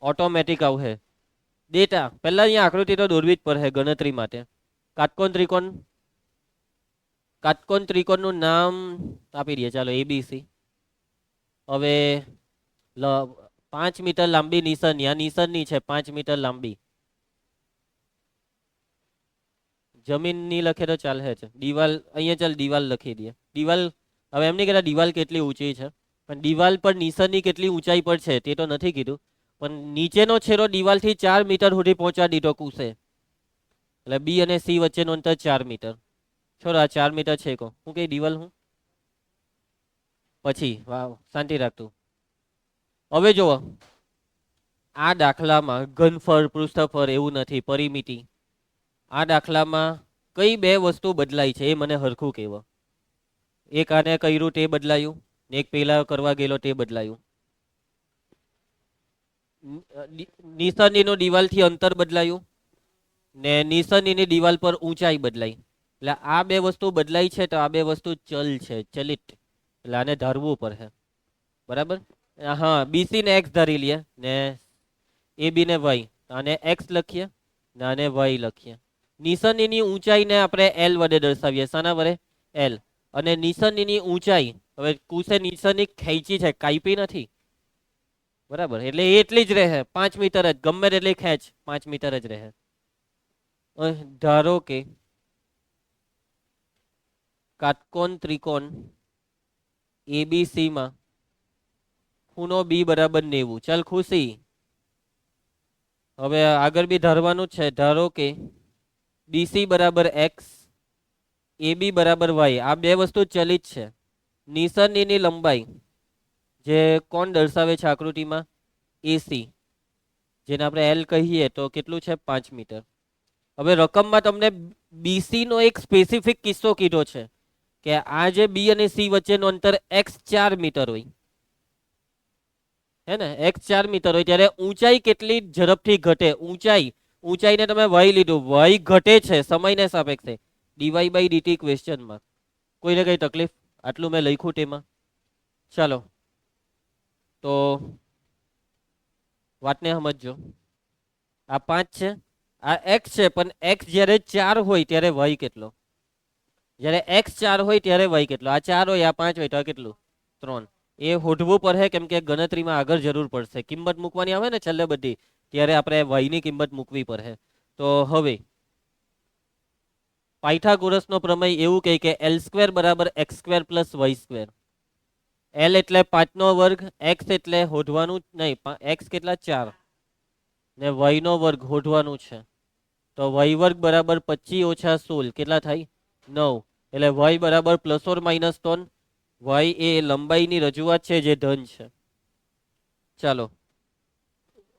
ઓટોમેટિક આવશે. ડેટા પહેલા અહીંયા આકૃતિ તો દોરવી જ પડે ગણતરી માટે. કાટકોણ ત્રિકોણનું નામ આપી દઈએ. ચાલો એબીસી. હવે 5 મીટર લાંબી નિશાની, આ નિશાની છે 5 મીટર લાંબી. જમીનની લખે તો ચાલે છે. દિવાલ અહીંયા ચાલ દિવાલ લખી દઈએ. દિવાલ હવે એમ નહીં કહેતા દિવાલ કેટલી ઊંચી છે, પણ દિવાલ પર નિશાનની કેટલી ઊંચાઈ પર છે તે તો નથી કીધું, પણ નીચેનો છેડો દિવાલથી 4 મીટર સુધી પહોંચવા દીધો કુશે, એટલે બી અને સી વચ્ચેનું અંતર 4 મીટર. છોડો આ 4 મીટર છે કો હું કઈ દિવાલ હું પછી વાવ શાંતિ રાખતું. હવે જુઓ આ દાખલામાં ઘનફળ પૃષ્ઠફળ એવું નથી, પરિમિતિ. આ દાખલામાં કઈ બે વસ્તુ બદલાઈ છે એ મને હરખું કહેવો. એક આને કર્યું તે બદલાયું, ને એક પેલા કરવા ગયેલો તે બદલાયું. નિશાનીનું દિવાલથી અંતર બદલાયું ને નિશાનીની દિવાલ પર ઊંચાઈ બદલાઈ. એટલે આ બે વસ્તુ બદલાઈ છે તો આ બે વસ્તુ ચલ છે, ચલિત, એટલે આને ધારવું પડે. બરાબર. હા, બીસી ને એક્સ ધારી લઈએ ને એ બી ને વાય, આને એક્સ લખીએ ને આને વાય લખીએ. નિશાનીની ઊંચાઈને આપણે એલ વડે દર્શાવીએ. શાના વડે? એલ. અને નિશાનીની ઊંચાઈ હવે કુશે નિશાની ખેંચી છે, કાપી નથી. બરાબર, એટલે એ એટલી જ રહે, 5 મીટર જ, ગમે એટલી ખેંચ 5 મીટર જ રહે. ધારો કે કાટકોણ ત્રિકોણ એબીસી માં ખૂણો બી બરાબર 90. ચાલ ખુશી, હવે આગળ બી ધારવાનું છે. ધારો કે બીસી બરાબર એક્સ, એબી બરાબર વાય. આ બે વસ્તુ ચલિત છે. નિશાનીની લંબાઈ જે કોણ દર્શાવે છે આકૃતિમાં? એસી, જેને આપણે એલ કહીએ તો કેટલું છે? 5 મીટર. હવે રકમમાં તમને બીસી નો એક સ્પેસિફિક કિસ્સો કીધો છે કે આ જે બી અને સી વચ્ચેનું અંતર x 4 મીટર હોય, હે ને, x 4 મીટર હોય, ત્યારે ઊંચાઈ કેટલી ઝડપથી ઘટે? ઊંચાઈને તમે y લીધું, y ઘટે છે સમયને સાપેક્ષે, ડીવાય બાય ડીટી ક્વેશ્ચનમાં. કોઈને કઈ તકલીફ? આટલું મેં લખ્યું તેમાં. ચાલો તો વાતને સમજજો. આ 5 છે, આ x છે, પણ x જ્યારે 4 હોય ત્યારે y કેટલો? જ્યારે x 4 હોય ત્યારે y કેટલો? આ 4 હોય, આ 5 હોય તો આ કેટલું? 3. એ હોધવું પડે, કેમ કે ગણતરીમાં આગળ જરૂર પડશે. કિંમત મૂકવાની આવે ને છેલ્લે બધી, ત્યારે આપણે y ની કિંમત મૂકવી પડે. તો હવે પાયથાગોરસનો પ્રમેય એવું કહે કે L² બરાબર x² પ્લસ y². L એટલે 5 નો વર્ગ, x એટલે હોધવાનું નહીં, x કેટલા? 4 ને y નો વર્ગ હોધવાનું છે. તો y વર્ગ બરાબર 25 ઓછા 16 કેટલા થાય? 9. એટલે y બરાબર ±3. y એ લંબાઈની રજૂઆત છે જે ધન છે. ચાલો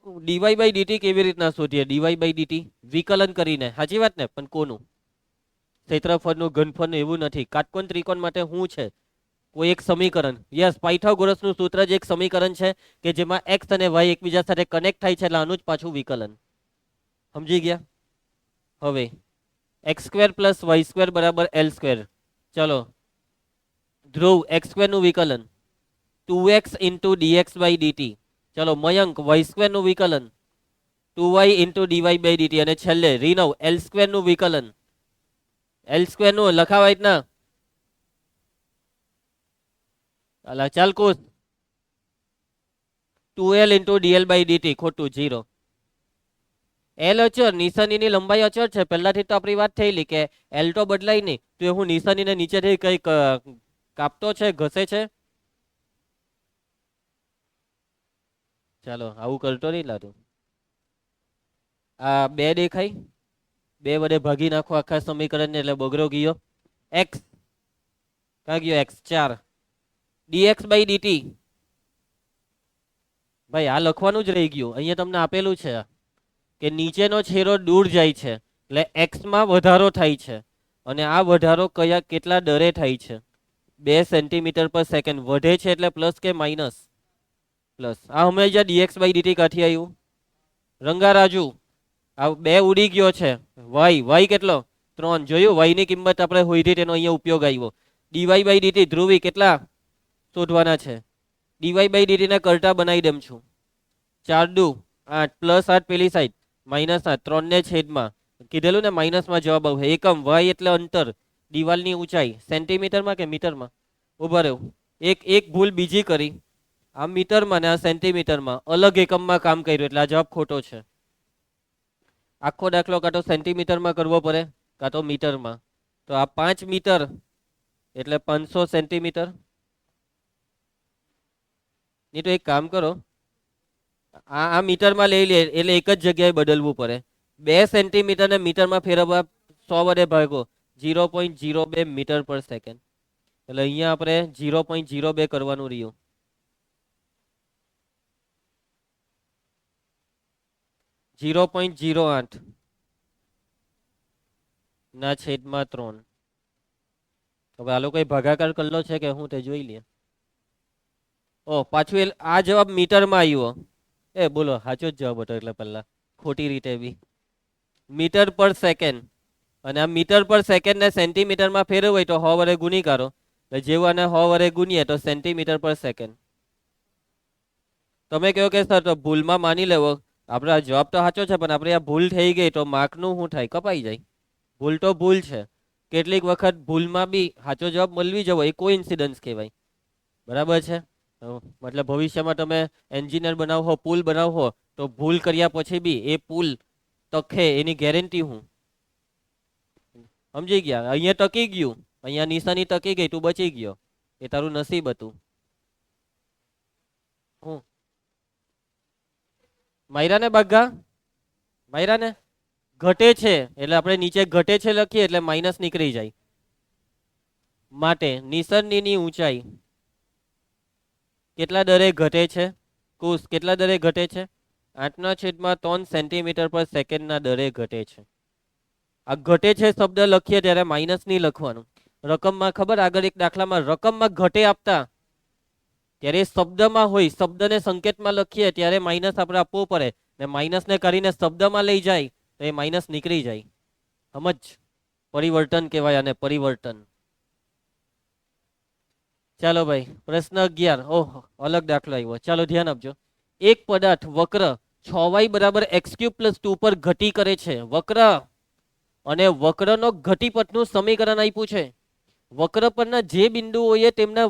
ડીવાય બાય ડીટી કેવી રીતના શોધીએ? ડીવાય બાય ડીટી વિકલન કરીને. સાચી વાત ને? પણ કોનું? ક્ષેત્રફળનું, ઘનફળનું એવું નથી. કાટકોણ ત્રિકોણ માટે શું છે? કોઈ એક સમીકરણ. યસ, પાયથાગોરસનું સૂત્ર જ એક સમીકરણ છે કે જેમાં x અને y એકબીજા સાથે કનેક્ટ થાય છે, એટલે આનું જ પાછું વિકલન. સમજી ગયા? હવે x² પ્લસ y² બરાબર L². ચલો ધ્રુવ, x² નું વિકલન 2x into dx by dt. ચલો મયંક, y² નું વિકલન 2y into dy by dt. અને છેલ્લે રીનવ, L² નું વિકલન. L² નું લખાવાય જ ના. અલા ચાલ Kush, 2l into dl by dt. ખોટું, 0. એલ અચળ, નિશાનીની લંબાઈ અચળ છે. પહેલાથી તો આપણી વાત થયેલી કે એલ તો બદલાય નહીં, તો હું નિશાનીને નીચેથી કઈ કાપતો છે, ઘસે છે? ચાલો આવું કરતો નહીં લાતું. આ 2 દેખાય, 2 વડે ભાગી નાખો આખા સમીકરણને, એટલે બગડો ગયો. x ક્યાં ગયો? x 4 dx by dt. ભાઈ આ લખવાનું જ રહી ગયું. અહીંયા તમને આપેલું છે કે નીચેનો છેડો દૂર જાય છે, એટલે x માં વધારો થાય છે. અને આ વધારો કયા કેટલા દરે થાય છે? 2 સેન્ટીમીટર પર સેકન્ડ. વધે છે એટલે પ્લસ કે માઇનસ? પ્લસ. આ હમણાં dx બાય dt કાથી આવ્યું? રંગારાજુ, આ 2 ઉડી ગયો છે. y કેટલો? 3. જોયું? y ની કિંમત આપણે હોઈથી તેનો અહીંયા ઉપયોગ આવ્યો. dy બાય dt ધ્રુવી કેટલા શોધવાના છે? dy બાય dt ને કરતા બનાવી દેમ છું. 4 દુ 8 પ્લસ 8 પેલી સાઈડ -8, 3 ને છેદમાં કીધેલું ને માઇનસમાં જવાબ આવશે. એકમ y એટલે અંતર, દિવાલની ઊંચાઈ સેન્ટીમીટરમાં કે મીટરમાં? ઉભા રહ્યો, એક ભૂલ બીજી કરી. આ મીટરમાં ને આ સેન્ટીમીટરમાં અલગ એકમમાં કામ કર્યું, એટલે આ જવાબ ખોટો છે. આખો દાખલો કાં તો સેન્ટીમીટરમાં કરવો પડે કાં તો મીટરમાં. તો આ 5 મીટર એટલે 500 સેન્ટીમીટર. નહીં તો એક કામ કરો, આ મીટરમાં લઈ લે એટલે એક જ જગ્યાએ બદલવું પડે. 2 સેન્ટીમીટરને મીટરમાં ફેરવવા 100 વડે ભાગો, 0.02 મીટર પર સેકન્ડ. એટલે અહીંયા આપણે 0.02 કરવાનું રહ્યું. 0.08 ના છેદમાં 3. હવે આ લોકોએ ભાગાકાર કરેલો છે કે હું તે જોઈ લઈએ. ઓ પાછું આ જવાબ મીટરમાં આવ્યો. બોલો સાચો જ જવાબ હતો એટલે પહેલા ખોટી રીતે બી મીટર પર સેકન્ડ. અને આ મીટર પર સેકન્ડ ને સેન્ટીમીટરમાં ફેરવો તો 100 વડે ગુણી કરો. એટલે જેવું આને 100 વડે ગુણીએ તો સેન્ટીમીટર પર સેકન્ડ. તમે કહો કે સર તો ભૂલમાં માની લેવો, આપણે આ જવાબ તો સાચો છે પણ આપણે આ ભૂલ થઈ ગઈ તો માર્કનું શું થાય? કપાઈ જાય. ભૂલ તો ભૂલ છે. કેટલીક વખત ભૂલમાં બી સાચો જવાબ મળવી જવો એ કોઈ ઇન્સિડન્સ કહેવાય. બરાબર છે. મતલબ ભવિષ્યમાં તમે એન્જિનિયર બનાવો, પુલ બનાવો, તો ભૂલ કર્યા પછી બી એ પુલ તખે એની ગેરંટી હું? સમજી ગયા? અહીંયા ટકી ગયું, અહીંયા નિશાની ટકી ગઈ, તું બચી ગયો, એ તારું નસીબ હતું. હું માયરાને બાગા માયરાને ઘટે છે એટલે આપણે નીચે ઘટે છે લખીએ એટલે માઇનસ નીકળી જાય. માટે નિશાનીની ઊંચાઈ કેટલા દરે ઘટે છે? કુશ કેટલા દરે ઘટે છે? 8/3 સેન્ટીમીટર પર સેકન્ડના દરે ઘટે છે. આ ઘટે છે શબ્દ લખીએ ત્યારે માઇનસ નહીં લખવાનું. રકમમાં ખબર, આગળ એક દાખલામાં રકમમાં ઘટે આપતા ત્યારે શબ્દમાં હોય, શબ્દને સંકેતમાં લખીએ ત્યારે માઇનસ આપણે આપવો પડે, ને માઇનસને કરીને શબ્દમાં લઈ જાય તો એ માઇનસ નીકળી જાય. સમજ? પરિવર્તન કહેવાય આને, પરિવર્તન. ચાલો ભાઈ, પ્રશ્ન 11. ઓહો, અલગ દાખલો આવ્યો. ચાલો ધ્યાન આપજો. એક પદાર્થ વક્ર 6y બરાબર x³ + 2 પર ઘટી કરે છે. વક્ર અને વક્રનો ઘટીપથનું સમીકરણ આપ્યું છે. વક્ર પરના જે બિંદુઓએ તેમના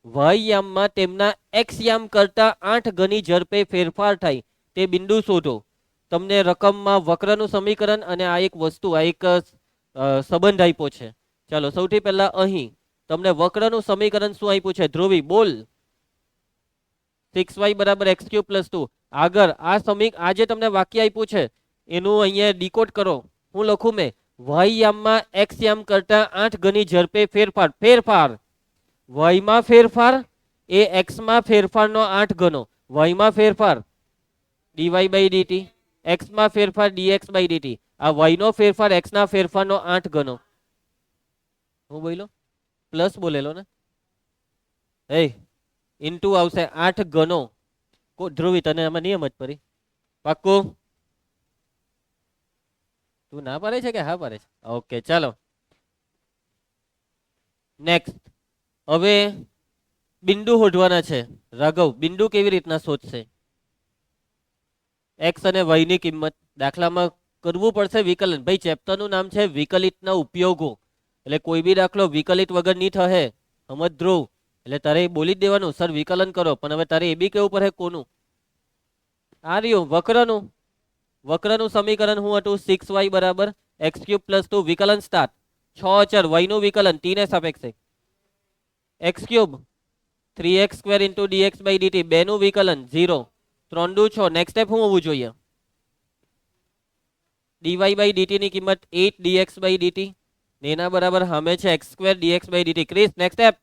વાયયામમાં તેમના x યામ કરતા 8 ગણી ઝડપે ફેરફાર થાય તે બિંદુ શોધો. તમને રકમમાં વક્રનું સમીકરણ અને આ એક વસ્તુ, આ એક સંબંધ આપ્યો છે. ચાલો સૌથી પહેલા અહીં તમને વક્રનું સમીકરણ શું આપ્યું છે? ધ્રુવી બોલ. 6y બરાબર x³ + 2. આગળ આ જે તમને વાક્ય આપ્યું છે એનું અહીંયા ડીકોડ કરો. હું લખું મેં, વાયયામમાં x યામ કરતા 8 ગણી ઝડપે ફેરફાર. ફેરફાર વાયમાં ફેરફાર એ એક્સમાં ફેરફારનો 8 ગણો. વાયમાં ફેરફાર dy/dt, એક્સમાં ફેરફાર dx/dt. આ વાયનો ફેરફાર એક્સના ફેરફારનો 8 ગણો. હું બોલો પ્લસ બોલેલો ને, ઇન્ટુ આવશે 8 ગણો. ધ્રુવી તને આમાં નિયમ જ પડી? પાક્કું? તું ના પાડે છે કે હા પાડે છે? ઓકે ચાલો નેક્સ્ટ. હવે બિંદુ શોધવાના છે. રાઘવ, બિંદુ કેવી રીતના શોધશે? એક્સ અને વાય ની કિંમત દાખલામાં કરવું પડશે વિકલન. ભાઈ ચેપ્ટરનું નામ છે વિકલિતના ઉપયોગો, એટલે કોઈ બી દાખલો વિકલિત વગર નહીં થશે. સમજ ધ્રુવ? એટલે તારે બોલી જ દેવાનું સર વિકલન કરો, પણ હવે તારે એ બી કેવું પડે કોનું? આ રહ્યું વક્રનું સમીકરણ શું હતું? 6y બરાબર x³ + 2. વિકલન સ્ટાર્ટ. 6 અચર y નું વિકલન t ને સાપેક્ષે, x³ 3x² * dx/dt. 2 નું વિકલન 0. 3 દુ 6. નેક્સ્ટ સ્ટેપ શું હોવું જોઈએ? dy/dt ની કિંમત 8 dx/dt. એના બરાબર સામે છે x² dx/dt. Chris next step.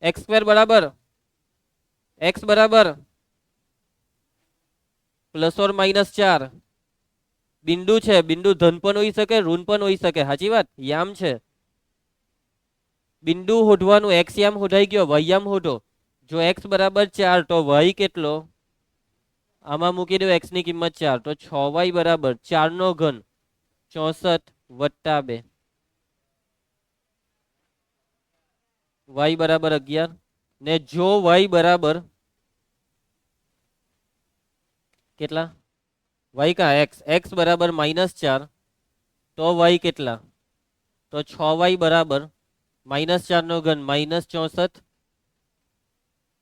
x² બરાબર x બરાબર ±4. બિંદુ છે, બિંદુ ધન પણ હોઈ શકે, ઋણ પણ હોઈ શકે. સાચી વાત? યામ છે. બિંદુ શોધવાનું, x યામ શોધાઈ ગયો, y યામ શોધો. જો x બરાબર 4 તો y કેટલો? આમાં મૂકી દો x ની કિંમત 4, તો 6y બરાબર 4 નો ઘન 64 + 2. y બરાબર 11. ને જો y બરાબર કેટલા? y કા x બરાબર -4 તો y કેટલા? તો 6y બરાબર -4 નો ઘન -64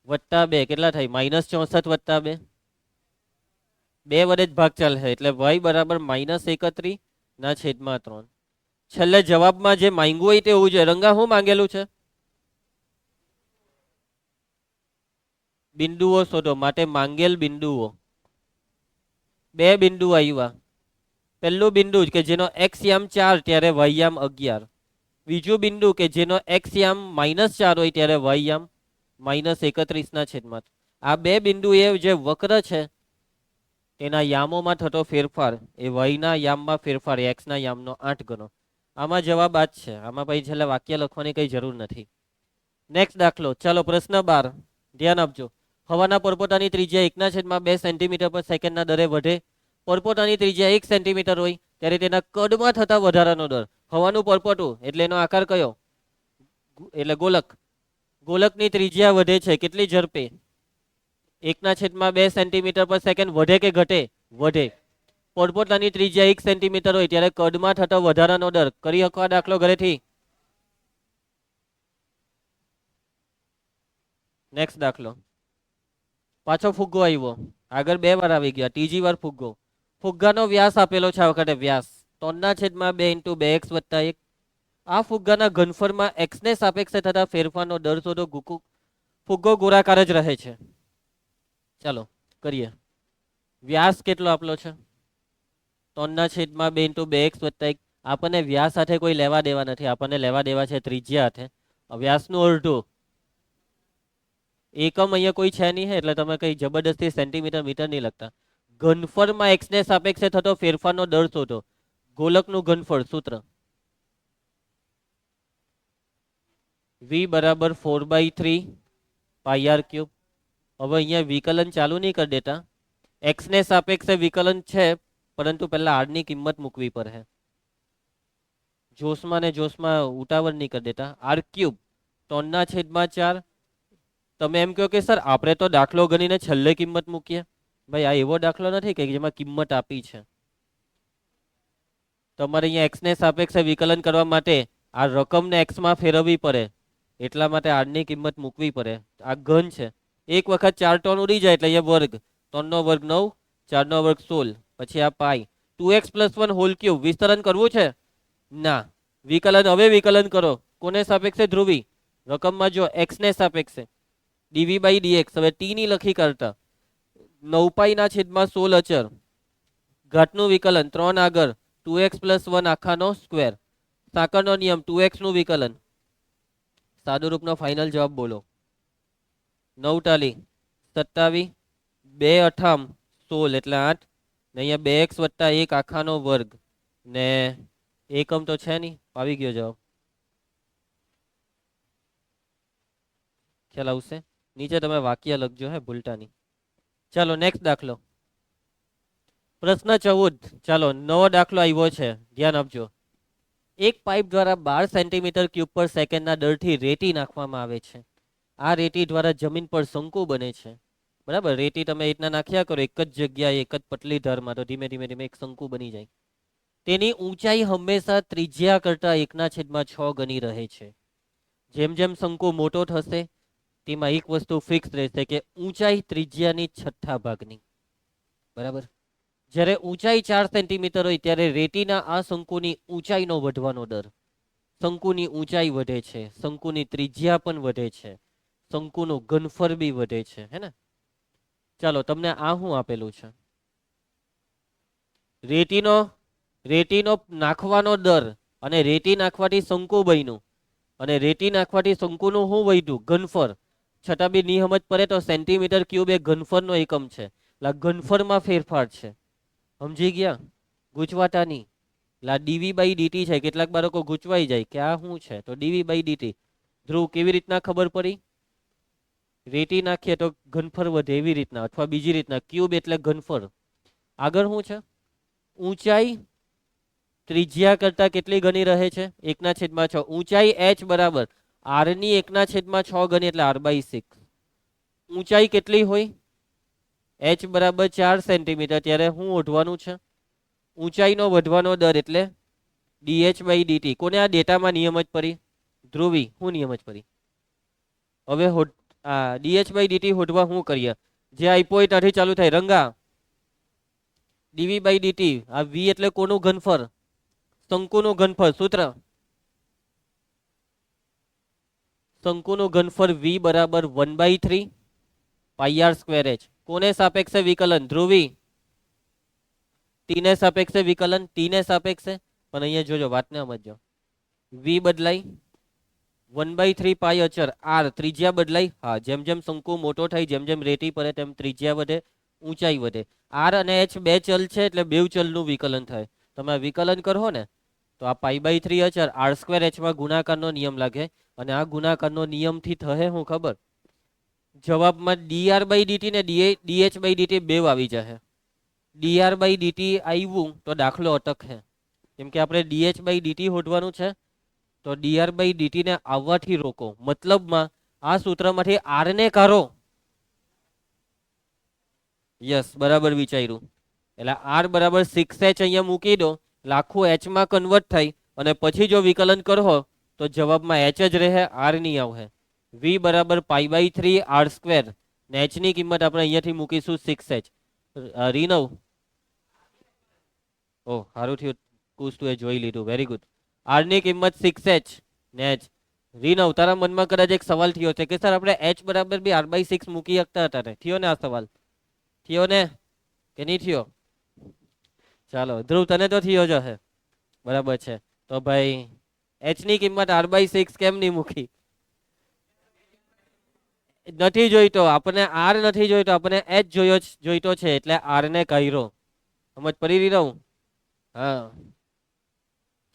+ 2 કેટલા થાય? -64 + 2. 2 વડે જ ભાગ ચાલે એટલે y બરાબર -31/3. છેલ્લે જવાબમાં જે માંગ્યું હોય તે હોવું જોઈએ. રંગા શું માંગેલું છે? બિંદુઓ શોધો. માટે માંગેલ બિંદુઓ, બે બિંદુ આવ્યા. પહેલું બિંદુ કે જેનો x યામ 4 ત્યારે y યામ 11. બીજું બિંદુ કે જેનો x યામ -4 હોય ત્યારે y યામ -31 ના છેદમાં. આ બે બિંદુ એ જે વક્ર છે તેના યામોમાં થતો ફેરફાર એ y ના યામમાં ફેરફાર x ના યામનો 8 ગણો. આમાં જવાબ આ જ છે. આમાં પછી છેલ્લે વાક્ય લખવાની કઈ જરૂર નથી. નેક્સ્ટ દાખલો. ચાલો પ્રશ્ન 12, ધ્યાન આપજો. હવાના પરપોટાની ત્રિજ્યા 1/2 સેન્ટીમીટર પર સેકન્ડના દરે વધે. પરપોટાની ત્રિજ્યા 1 સેન્ટીમીટર હોય ત્યારે તેના કદમાં થતા વધારાનો દર. હવાનું પરપોટું એટલે એનો આકાર કયો? એટલે ગોલક. ગોલકની ત્રિજ્યા વધે છે કેટલી ઝડપે? 1/2 સેન્ટીમીટર પર સેકન્ડ. વધે કે ઘટે? વધે. પરપોટાની ત્રિજ્યા 1 સેન્ટીમીટર હોય ત્યારે કદમાં થતો વધારાનો દર. કરી શકો આ દાખલો ઘરેથી? નેક્સ્ટ દાખલો. પાછો ફુગ્ગો આવ્યો. આગળ 2 વાર આવી ગયા, ત્રીજી વાર ફુગ્ગો. ફુગ્ગાનો વ્યાસ આપેલો છે આ વખતે. વ્યાસ 3/2 × 2x + 1. આ ફુગ્ગાના ઘનફળમાં x ને સાપેક્ષે થતા ફેરફારનો દર શોધો. ફુગ્ગો ગોળાકાર જ રહે છે. ચાલો કરીએ. વ્યાસ કેટલો આપેલો છે? 3/2 × 2x + 1. આપણને વ્યાસ સાથે કોઈ લેવા દેવા નથી. આપણને લેવા દેવા છે ત્રિજ્યા સાથે. વ્યાસનું અડધું. એકમ અહીંયા કોઈ છે નહીં, એટલે તમે કઈ જબરદસ્તી સેન્ટીમીટર મીટર નહીં લખતા. ઘનફળમાં x ને સાપેક્ષે થતો ફેરફારનો દર શોધો. ગોલકનું ઘનફળ સૂત્ર v = 4/3 πr³. હવે અહીંયા વિકલન ચાલુ નહીં કરી દેતા. x ને સાપેક્ષે વિકલન છે, પરંતુ પહેલા r ની કિંમત મૂકવી પડે. જોશમાં ને જોશમાં ઉતાવળ નહીં કરી દેતા. r³ 3/4. તમે એમ કહો કે સર આપણે તો દાખલો ગણીને છેલ્લે કિંમત મૂકીએ. ભાઈ આ એવો દાખલો નથી કે જેમાં કિંમત આપી છે. તમારે અહીંયા x ને સાપેક્ષે વિકલન કરવા માટે આ રકમને x માં ફેરવવી પડે. એટલા માટે r ની કિંમત મૂકવી પડે. આ ઘન છે. એક વખત 4 ટર્ન ઉડી જાય એટલે અહીંયા વર્ગ. 3 નો વર્ગ 9, 4 નો વર્ગ 16, પછી આ પાઈ. 2x + 1 3. વિસ્તરણ કરવું છે? ના. વિકલન હવે વિકલન કરો. કોને સાપેક્ષે? ધ્રુવી. રકમમાં જો x ને સાપેક્ષે dv/dx. હવે t ની લખી કાઢતા. 9π/16 અચર. ઘાતનું વિકલન 3 આગળ 2x + 1 આખાનો સ્ક્વેર. સાંકળનો નિયમ 2x નું વિકલન. સાદુ રૂપનો ફાઇનલ જવાબ બોલો. 9 ટાલી 27, 2 અઠામ 16 એટલે 8. ને અહીંયા 2x + 1 આખાનો વર્ગ. ને એકમ તો છે નહીં. આવી ગયો જવાબ. ખ્યાલ આવશે? નીચે તમે વાક્ય લખજો, હે ભૂલતા નહીં. ચાલો નેક્સ્ટ દાખલો. પ્રશ્ન 14. ચાલો નવો દાખલો આવ્યો છે, ધ્યાન આપજો. એક પાઇપ દ્વારા 12 સેન્ટીમીટર ક્યુબ પર સેકન્ડના દરથી રેતી નાખવામાં આવે છે. આ રેતી દ્વારા જમીન પર શંકુ બને છે. બરાબર. રેતી તમે રીતના નાખ્યા કરો એક જ જગ્યાએ, એક જ પટલી ધારમાં, તો ધીમે ધીમે ધીમે એક શંકુ બની જાય. તેની ઊંચાઈ હંમેશા ત્રિજ્યા કરતા 1/6 ગણી રહે છે. જેમ જેમ શંકુ મોટો થશે તેમાં એક વસ્તુ ફિક્સ રહેશે કે ઊંચાઈ ત્રિજ્યાની 6થા ભાગની. બરાબર. જ્યારે ઊંચાઈ 4 સેન્ટીમીટર હોય ત્યારે રેતીના આ શંકુની ઊંચાઈનો વધવાનો દર. શંકુની ઊંચાઈ વધે છે, શંકુની ત્રિજ્યા પણ વધે છે, શંકુનું ઘનફળ બી વધે છે, હે ને? ચાલો તમને આ શું આપેલું છે? રેતીનો નાખવાનો દર, અને રેતી નાખવાથી શંકુ બન્યું, અને રેતી નાખવાથી શંકુનું શું વધ્યું? ઘનફળ. છતાં બી નહીં સમજ પડે તો સેન્ટીમીટર ક્યુબ એ ઘનફળનો એકમ છે. એટલે ઘનફળમાં ફેરફાર છે. સમજી ગયા? ગૂંચવાતા નહીં. એટલે dv/dt છે. કેટલાક બાળકો ગૂંચવાઈ જાય કે આ શું છે, તો dv/dt. ધ્રુવ કેવી રીતના ખબર પડી? રેતી નાખીએ તો ઘનફળ વધે એવી રીતના, અથવા બીજી રીતના. ક્યુબ એટલે ઘનફળ. આગળ શું છે? ઊંચાઈ ત્રિજ્યા કરતા કેટલી ગણી રહે છે? 1/6. ઊંચાઈ h બરાબર r ની 1/6 ગણી એટલે r/6. ઊંચાઈ કેટલી હોય? h બરાબર 4 સેન્ટીમીટર. ત્યારે શું ઓઢવાનું છે? ઊંચાઈનો વધવાનો દર એટલે dh/dt. કોને આ ડેટામાં નિયમ જ પડી? ધ્રુવી, શું નિયમ જ પડી? હવે dh/dt હોધવા શું કરીએ? જે આપ્યો હોય ત્યાંથી ચાલુ થાય. રંગા, dv/dt. આ v એટલે કોનું ઘનફળ? શંકુનું ઘનફળ. સૂત્ર શંકુનું ઘનફળ v = 1/3 પાઈ આર સ્ક્વેર એચ. કોને સાપેક્ષે વિકલન? ધ્રુવી, ટી ને સાપેક્ષે વિકલન, ટી ને સાપેક્ષે. પણ અહીંયા જોજો, વાતને સમજો. વી બદલાય, 1/3 પાઈ અચર આર, ત્રિજ્યા બદલાય. હા, જેમ જેમ શંકુ મોટો થાય, જેમ જેમ રેતી પડે, તેમ ત્રિજ્યા વધે, ઊંચાઈ વધે. આર અને એચ બે ચલ છે, એટલે બે ચલનું વિકલન થાય. તમે વિકલન કરો ને તો આ પાઈ/3 અચર આર સ્ક્વેર એચમાં ગુણાકારનો નિયમ લાગે. અને આ ગુણાકારનો નિયમથી થશે હું ખબર? જવાબમાં dr/dt ને dh/dt બે આવી જશે. dr/dt આવ્યું તો દાખલો અટકશે, કેમ કે આપણે dh/dt શોધવાનું છે. તો dr/dt ને આવવાથી રોકો, મતલબમાં આ સૂત્રમાંથી r ને કાઢો. યસ, બરાબર વિચાર્યું. એટલે r બરાબર 6h અહીંયા મૂકી દો, એટલે આખું h માં કન્વર્ટ થાય. અને પછી જો વિકલન કરો તો જવાબમાં h જ રહે, r નહીં આવે. v બરાબર પાઈ/3 આર સ્ક્વેર ને h ની કિંમત આપણે અહીંયાથી મૂકીશું 6h. રીનવ, ઓ સારું થયું કુશ તું એ જોઈ લીધું, વેરી ગુડ. r ની કિંમત 6h ને h. રીનવ, તારા મનમાં કદાચ એક સવાલ થયો છે કે સર આપણે h બરાબર બી r/6 મૂકી શકતા હતા ને? થયો ને આ સવાલ? થયો ને કે નહીં થયો? ચાલો ધ્રુવ, તને તો થયો જ હશે. બરાબર છે. તો ભાઈ h ની કિંમત r/6 કેમ નહીં મૂકી? નથી જોઈતો આપણને, r નથી જોઈતો આપણને, h જોઈતો છે, એટલે r ને કર્યો. સમજ પડી રહી રહું? હા,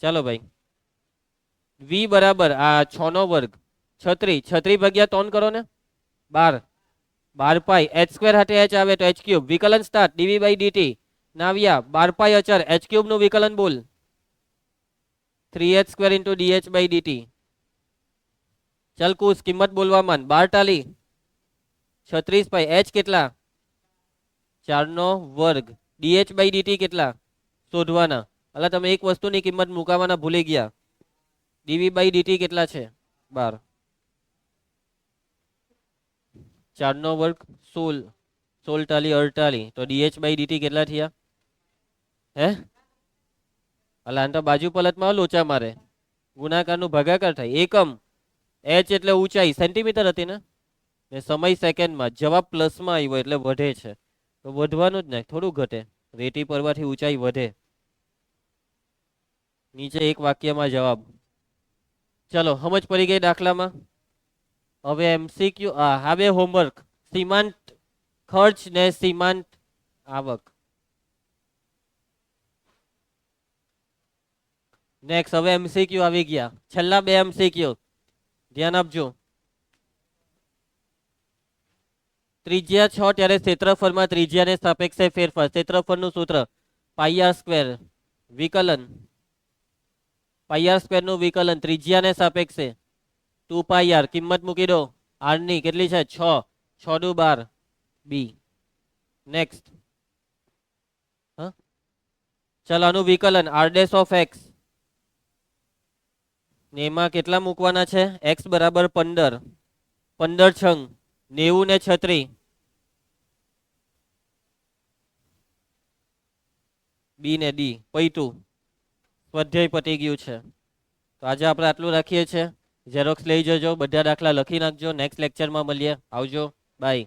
ચાલો ભાઈ. v બરાબર આ 6 નો વર્ગ 36, 36 ભાગ્યા 3 કરો ને 12, 12 પાઈ h સ્ક્વેર હાથે h આવે તો h ક્યુબ. વિકલન સ્ટાર્ટ, dv/dt નાવ્યા 12 પાઈ અચર h ક્યુબ નું વિકલન બોલ, 3h સ્ક્વેર ઇન્ટુ dh/dt. ચાલ કુશ કિંમત બોલવા માંડ. 12 ટાલી 36 પાઈ, h કેટલા? 4 નો વર્ગ, dh/dt કેટલા શોધવાના. એટલે તમે એક વસ્તુની કિંમત મુકાવાના ભૂલી ગયા. dv/dt કેટલા છે? 12. 4 નો વર્ગ 16, 16 ટાલી 48, તો dh/dt કેટલા થયા? હે એટલે આને તો બાજુ પલટમાં લોચા મારે, ગુણાકારનું ભાગાકાર થાય. એકમ h એટલે ઊંચાઈ સેન્ટીમીટર હતી ને, સમય સેકન્ડમાં. જવાબ પ્લસમાં આવ્યો એટલે વધે છે, તો વધવાનું જ ને, થોડું ઘટે. રેતી પરવાથી ઊંચાઈ વધે. નીચે એક વાક્યમાં જવાબ. ચલો સમજ પડી ગઈ દાખલામાં? હવે MCQ, હવે હોમવર્ક. સીમાંત ખર્ચ ને સીમાંત આવક. નેક્સ્ટ હવે MCQ આવી ગયા, છેલ્લા બે MCQ ધ્યાન આપજો. ત્રિજ્યા 6 ત્યારે ક્ષેત્રફળમાં ત્રિજ્યાને સાપેક્ષે ફેરફાર. ક્ષેત્રફળનું સૂત્ર પાઈ આર સ્ક્વેર, વિકલન પાઈ આર સ્ક્વેર નું વિકલન ત્રિજ્યાને સાપેક્ષે 2 પાઈ આર. કિંમત મૂકી દો આર ની, કેટલી છે? 6, 6 દુ 12 બી. નેક્સ્ટ ચાલો આનું વિકલન r ડેશ ઓફ x, ને એમાં કેટલા મૂકવાના છે? x બરાબર 15, 15 છંગ 90 ને 36, બી ને ડી પૈતું. સ્વાધ્યાય પતી ગયું છે. તો આજે આપણે આટલું રાખીએ છીએ. ઝેરોક્સ લઈ જજો, બધા દાખલા લખી નાખજો. નેક્સ્ટ લેક્ચરમાં મળીએ. આવજો, બાય.